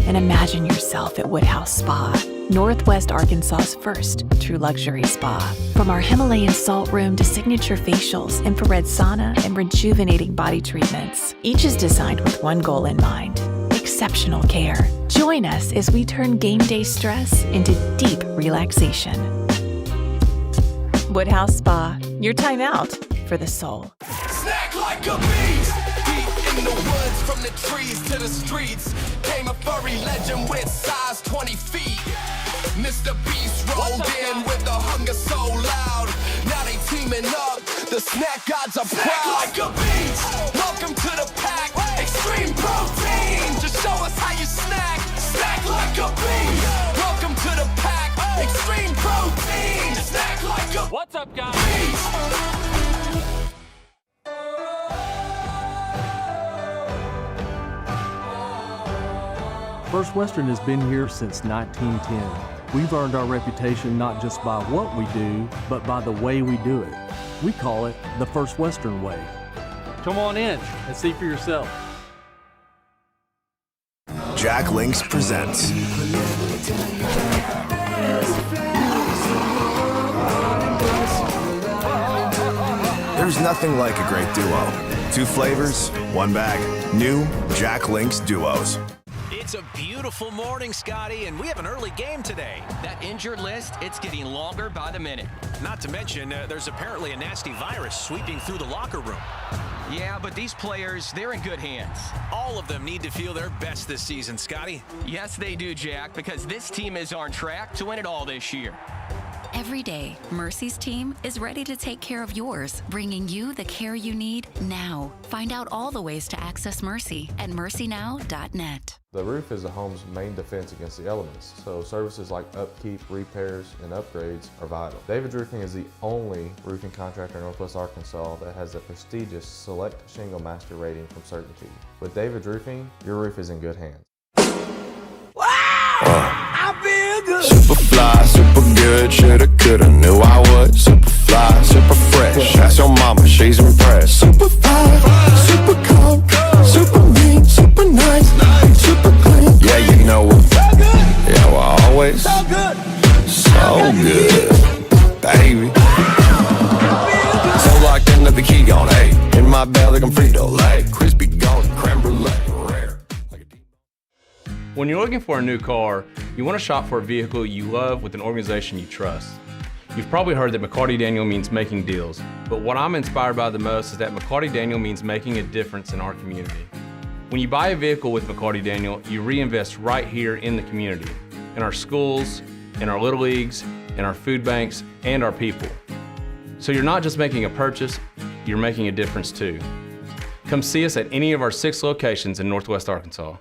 and imagine yourself at Woodhouse Spa, Northwest Arkansas's first true luxury spa. From our Himalayan salt room to signature facials, infrared sauna, and rejuvenating body treatments, each is designed with one goal in mind: exceptional care. Join us as we turn game day stress into deep relaxation. Woodhouse Spa, your time out for the soul. Snack like a beast. Deep in the woods, from the trees to the streets, came a furry legend with size 20 feet. Mr. Beast rolled in with the hunger so loud. Now they teaming up, the snack gods are proud. Like a beast. Welcome to the pack. Extreme protein. Just show us how you snack. Snack like a beast. Welcome to the pack. Extreme protein. Snack like a What's up, guys? First Western has been here since 1910. We've earned our reputation not just by what we do, but by the way we do it. We call it the First Western way. Come on in and see for yourself. Jack Links presents There's nothing like a great duo. 2 flavors, 1 bag. New Jack Links Duos. It's a beautiful morning, Scotty, and we have an early game today. That injured list, it's getting longer by the minute. Not to mention, there's apparently a nasty virus sweeping through the locker room. Yeah, but these players, they're in good hands. All of them need to feel their best this season, Scotty. Yes, they do, Jack, because this team is on track to win it all this year. Every day, Mercy's team is ready to take care of yours, bringing you the care you need now. Find out all the ways to access Mercy at mercynow.net. The roof is the home's main defense against the elements, so services like upkeep, repairs, and upgrades are vital. David's Roofing is the only roofing contractor in Northwest Arkansas that has the prestigious Select Shingle Master rating from Certainty. With David's Roofing, your roof is in good hands. Super fly, super good, shoulda, coulda, knew I would. Super fly, super fresh, ask your mama, she's impressed. Super fine, super cold, super mean, super nice, super clean. Yeah, you know what? Yeah, well, always so good, baby. So locked into the key on A, in my belly I'm Frito-Lay, crispy golden creme brulee. When you're looking for a new car, you want to shop for a vehicle you love with an organization you trust. You've probably heard that McCarty Daniel means making deals, but what I'm inspired by the most is that McCarty Daniel means making a difference in our community. When you buy a vehicle with McCarty Daniel, you reinvest right here in the community, in our schools, in our little leagues, in our food banks, and our people. So you're not just making a purchase, you're making a difference too. Come see us at any of our 6 locations in Northwest Arkansas.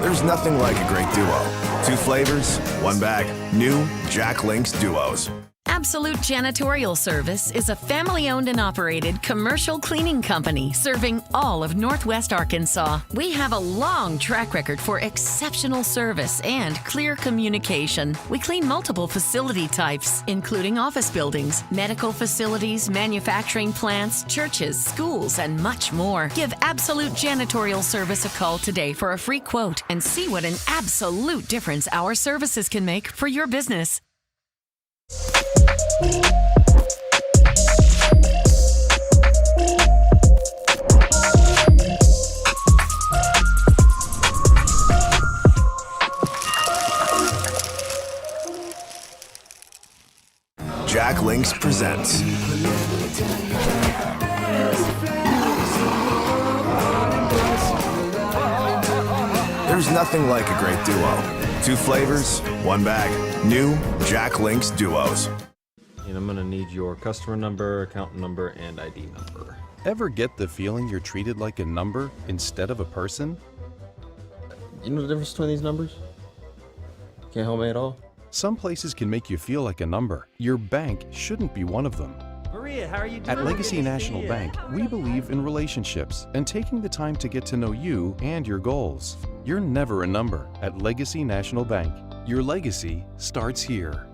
There's nothing like a great duo. 2 flavors, 1 bag. New Jack Links Duos. Absolute Janitorial Service is a family-owned and operated commercial cleaning company serving all of Northwest Arkansas. We have a long track record for exceptional service and clear communication. We clean multiple facility types, including office buildings, medical facilities, manufacturing plants, churches, schools, and much more. Give Absolute Janitorial Service a call today for a free quote and see what an absolute difference our services can make for your business. Jack Links presents There's nothing like a great duo. 2 flavors, 1 bag. New Jack Links Duos. And I'm gonna need your customer number, account number, and ID number. Ever get the feeling you're treated like a number instead of a person? You know the difference between these numbers? Can't help me at all. Some places can make you feel like a number. Your bank shouldn't be one of them. Maria, how are you doing? At Legacy National Bank, we believe in relationships and taking the time to get to know you and your goals. You're never a number at Legacy National Bank. Your legacy starts here.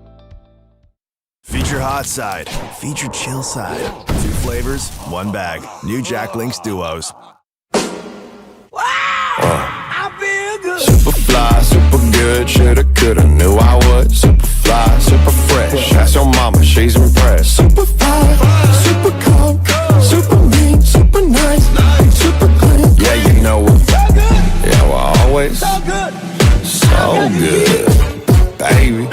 Feature hot side, feature chill side. 2 flavors, 1 bag. New Jack Links Duos. I feel good. Super fly, super good. Shoulda, coulda, knew I would. Super fly, super fresh. Ask your mama, she's impressed. Super fly, super cold, super mean, super nice, super clean. Yeah, you know it. Yeah, well, always so good, baby.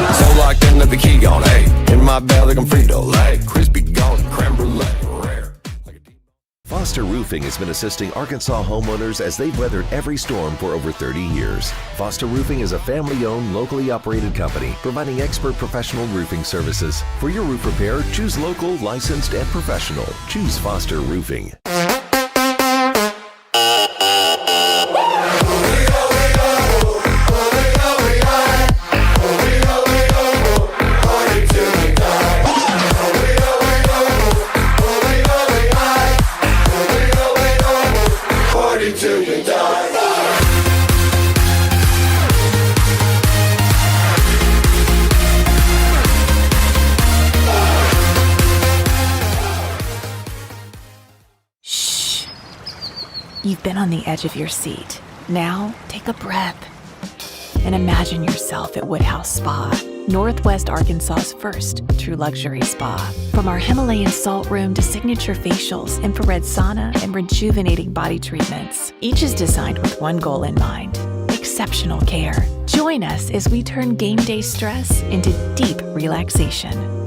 So locked into the key on A. In my bag like I'm Frito-Lay. Crispy golden creme brulee. Foster Roofing has been assisting Arkansas homeowners as they've weathered every storm for over 30 years. Foster Roofing is a family-owned, locally operated company providing expert professional roofing services. For your roof repair, choose local, licensed, and professional. Choose Foster Roofing. You've been on the edge of your seat. Now, take a breath and imagine yourself at Woodhouse Spa, Northwest Arkansas's first true luxury spa. From our Himalayan salt room to signature facials, infrared sauna, and rejuvenating body treatments, each is designed with one goal in mind: exceptional care. Join us as we turn game day stress into deep relaxation.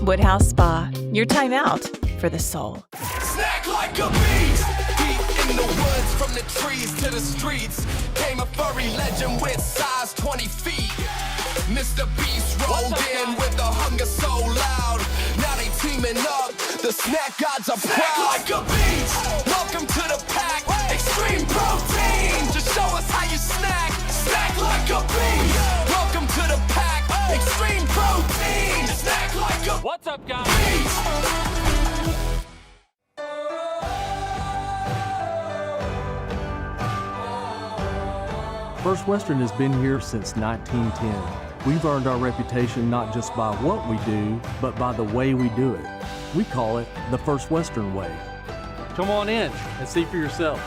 Woodhouse Spa, your time out for the soul. Snack like a beast. Deep in the woods, from the trees to the streets, came a furry legend with size 20 feet. Mr. Beast rolled in with the hunger so loud. Now they teaming up, the snack gods are proud. Snack like a beast. Welcome to the pack. Extreme protein. Just show us how you snack. Snack like a beast. Welcome to the pack. Extreme protein. Snack like a What's up, guys? beast. First Western has been here since 1910. We've earned our reputation not just by what we do, but by the way we do it. We call it the First Western way. Come on in and see for yourself.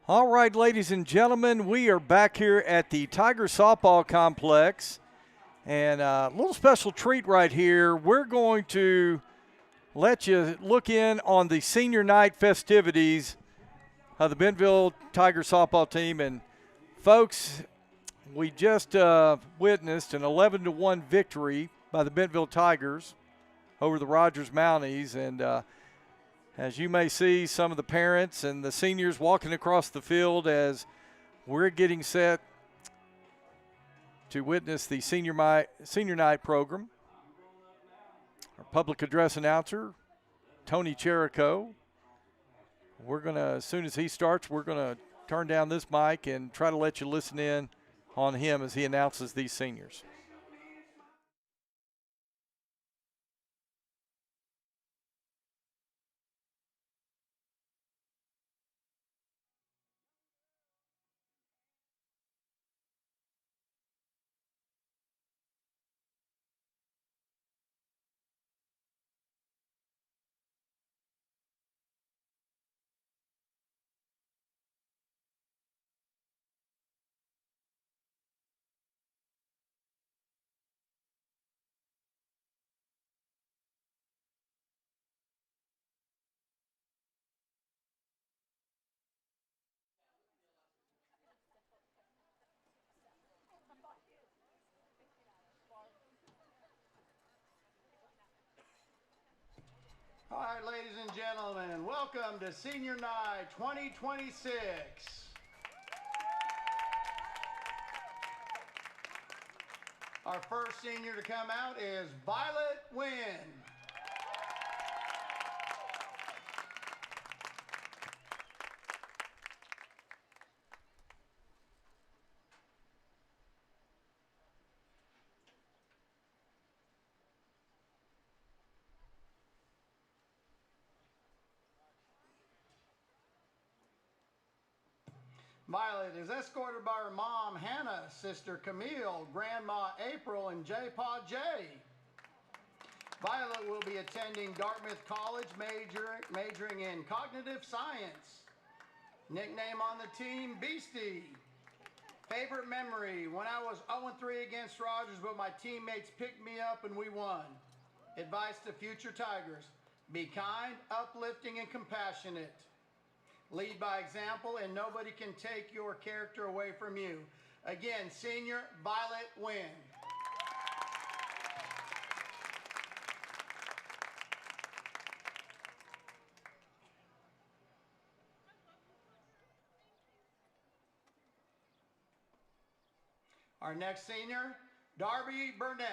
All right, ladies and gentlemen, we are back here at the Tiger Softball Complex. And a little special treat right here. We're going to let you look in on the senior night festivities of the Bentonville Tiger softball team. And folks, we just witnessed an 11-1 victory by the Bentonville Tigers over the Rogers Mounties. And as you may see, some of the parents and the seniors walking across the field as we're getting set to witness the senior night program. Our public address announcer, Tony Cherico. We're going to, as soon as he starts, we're going to turn down this mic and try to let you listen in on him as he announces these seniors. All right, ladies and gentlemen, welcome to Senior Night 2026. Our first senior to come out is Violet Wynn. Violet is escorted by her mom, Hannah, sister Camille, grandma April, and J-Pa Jay. Violet will be attending Dartmouth College, majoring in cognitive science. Nickname on the team, Beastie. Favorite memory, when I was 0-3 against Rogers, but my teammates picked me up and we won. Advice to future Tigers, be kind, uplifting, and compassionate. Lead by example, and nobody can take your character away from you. Again, senior Violet Wynn. Our next senior, Darby Burnett.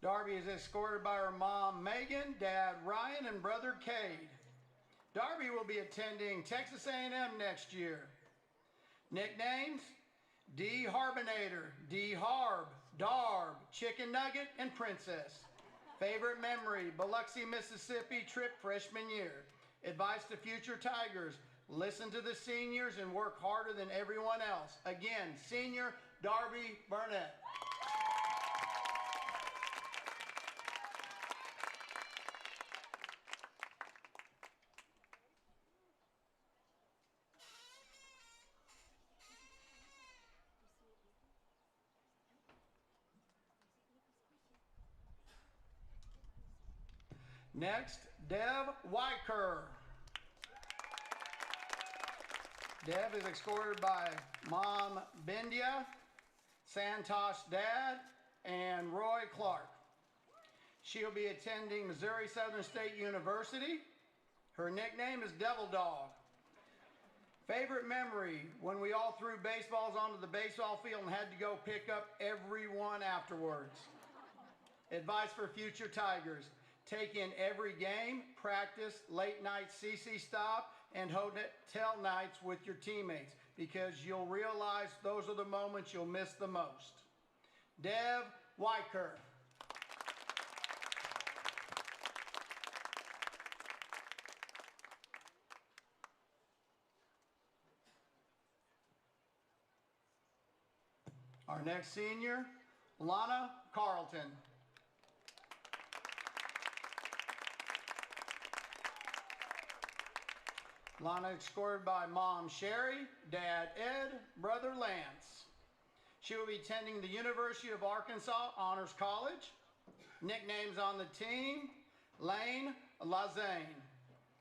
Darby is escorted by her mom, Megan, dad, Ryan, and brother, Cade. Darby will be attending Texas A&M next year. Nicknames, D. Harbinator, D. Harb, Darb, Chicken Nugget, and Princess. Favorite memory, Biloxi, Mississippi trip freshman year. Advice to future Tigers, listen to the seniors and work harder than everyone else. Again, senior Darby Burnett. Next, Dev Weicker. Dev is escorted by Mom Bendia, Santosh Dad, and Roy Clark. She'll be attending Missouri Southern State University. Her nickname is Devil Dog. Favorite memory, when we all threw baseballs onto the baseball field and had to go pick up everyone afterwards. Advice for future Tigers. Take in every game, practice, late night CC stop, and hotel nights with your teammates because you'll realize those are the moments you'll miss the most. Dev Weicker. Our next senior, Lana Carlton. Lana escorted by Mom Sherry, Dad Ed, Brother Lance. She will be attending the University of Arkansas Honors College. Nicknames on the team, Lane Lazane.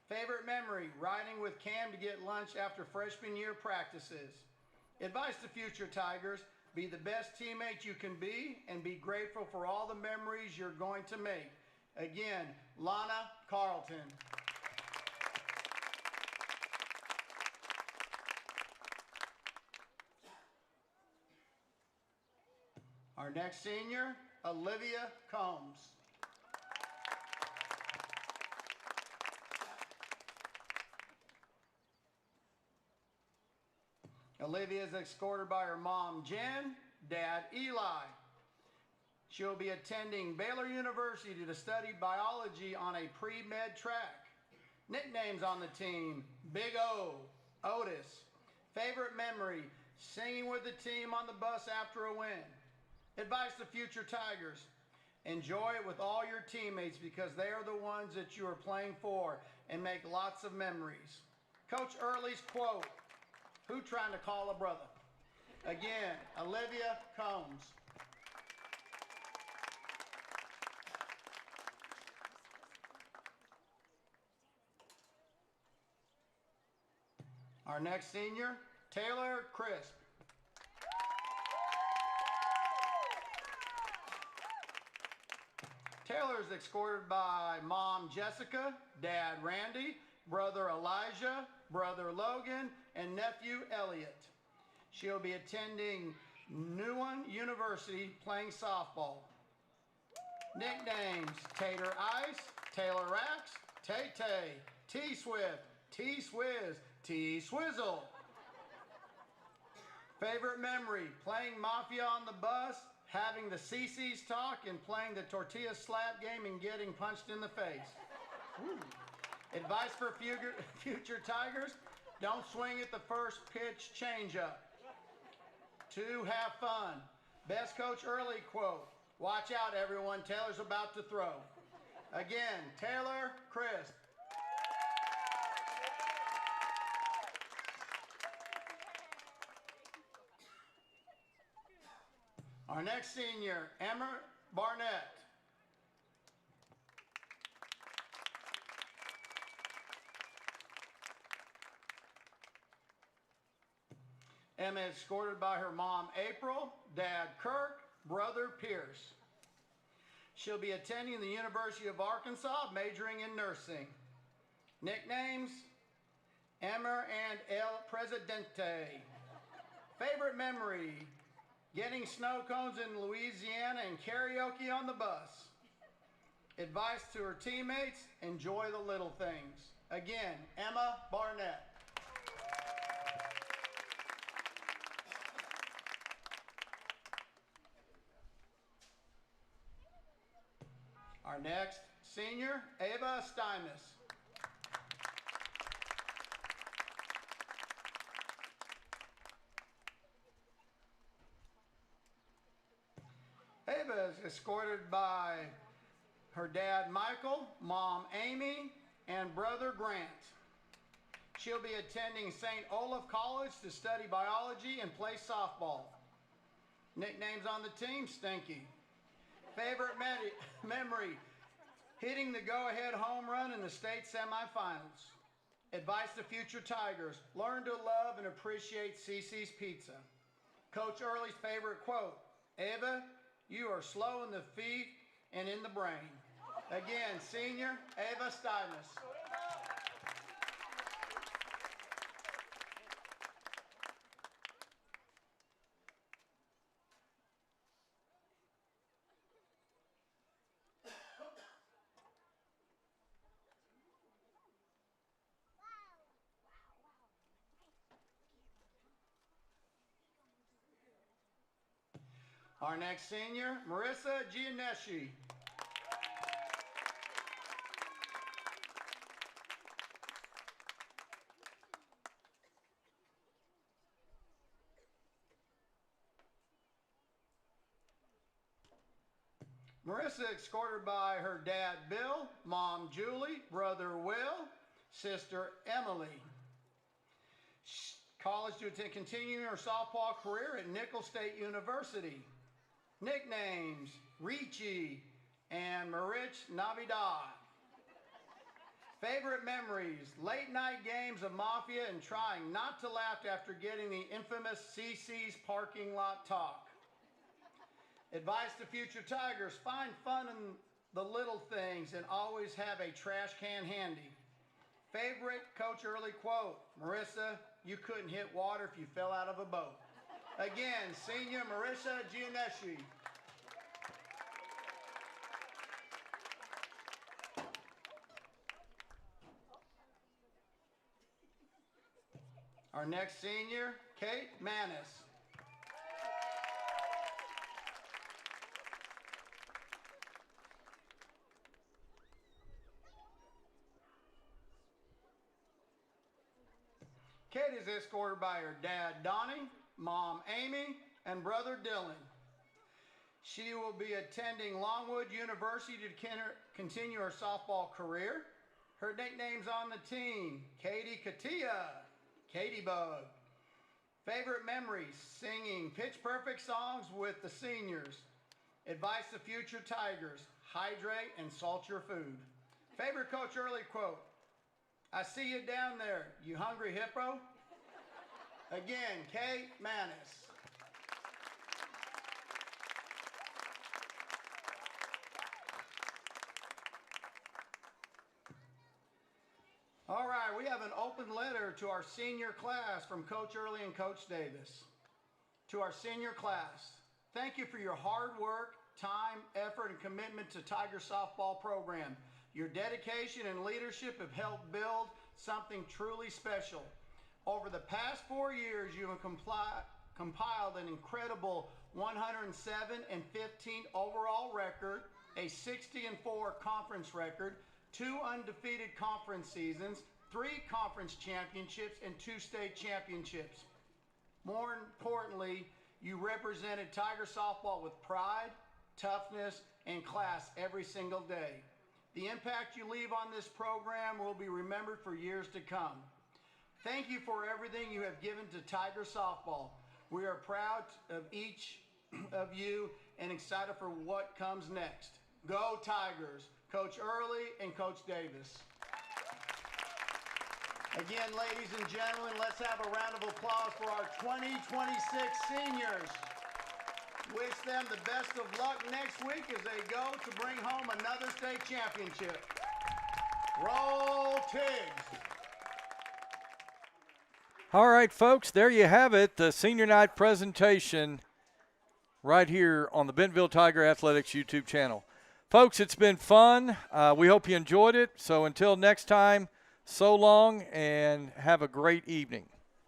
Favorite memory, riding with Cam to get lunch after freshman year practices. Advice to future Tigers, be the best teammate you can be and be grateful for all the memories you're going to make. Again, Lana Carlton. Our next senior, Olivia Combs. Olivia is escorted by her mom, Jen, dad, Eli. She'll be attending Baylor University to study biology on a pre-med track. Nicknames on the team, Big O, Otis. Favorite memory, singing with the team on the bus after a win. Advice to future Tigers, enjoy it with all your teammates because they are the ones that you are playing for and make lots of memories. Coach Early's quote, who trying to call a brother? Again, Olivia Combs. Our next senior, Taylor Crisp. Taylor is escorted by Mom Jessica, Dad Randy, Brother Elijah, Brother Logan, and Nephew Elliot. She'll be attending Newan University playing softball. Nicknames, Tater Ice, Taylor Rax, Tay-Tay, T-Swift, T-Swizz, T-Swizzle. Favorite memory, playing Mafia on the bus, having the CC's talk and playing the tortilla slap game and getting punched in the face. Advice for future Tigers, don't swing at the first pitch changeup. 2, have fun. Best Coach Early quote, watch out everyone, Taylor's about to throw. Again, Taylor Crisp. Our next senior, Emma Barnett. Emma is escorted by her mom, April, dad, Kirk, brother, Pierce. She'll be attending the University of Arkansas, majoring in nursing. Nicknames, Emma and El Presidente. Favorite memory, getting snow cones in Louisiana and karaoke on the bus. Advice to her teammates, enjoy the little things. Again, Emma Barnett. Our next senior, Ava Stymus. Ava is escorted by her dad, Michael, mom, Amy, and brother, Grant. She'll be attending St. Olaf College to study biology and play softball. Nicknames on the team, Stinky. Favorite memory, hitting the go-ahead home run in the state semifinals. Advice to future Tigers, learn to love and appreciate CC's Pizza. Coach Early's favorite quote, Ava, you are slow in the feet and in the brain. Again, senior, Ava Stymus. Our next senior, Marissa Gianeschi. Marissa escorted by her dad, Bill, mom, Julie, brother, Will, sister, Emily. College to continue her softball career at Nicholls State University. Nicknames, Richie and Marich Navidad. Favorite memories, late night games of Mafia and trying not to laugh after getting the infamous CC's parking lot talk. Advice to future Tigers, find fun in the little things and always have a trash can handy. Favorite Coach Early quote, Marissa, you couldn't hit water if you fell out of a boat. Again, senior Marissa Gianeschi. Our next senior, Kate Manis. Kate is escorted by her dad, Donnie, mom, Amy, and brother, Dylan. She will be attending Longwood University to continue her softball career. Her nicknames on the team, Katie Katia, Katie Bug. Favorite memories, singing Pitch Perfect songs with the seniors. Advice to future Tigers, hydrate and salt your food. Favorite Coach Early quote, I see you down there, you hungry hippo? Again, Kate Manis. All right, we have an open letter to our senior class from Coach Early and Coach Davis. To our senior class, thank you for your hard work, time, effort, and commitment to Tiger softball program. Your dedication and leadership have helped build something truly special. Over the past 4 years, you have compiled an incredible 107-15 overall record, a 60-4 conference record, 2 undefeated conference seasons, 3 conference championships, and 2 state championships. More importantly, you represented Tiger softball with pride, toughness, and class every single day. The impact you leave on this program will be remembered for years to come. Thank you for everything you have given to Tiger softball. We are proud of each of you and excited for what comes next. Go Tigers, Coach Early and Coach Davis. Again, ladies and gentlemen, let's have a round of applause for our 2026 seniors. Wish them the best of luck next week as they go to bring home another state championship. Roll Tigs. All right, folks, there you have it, the senior night presentation right here on the Bentonville Tiger Athletics YouTube channel. Folks, it's been fun. We hope you enjoyed it. So until next time, so long and have a great evening.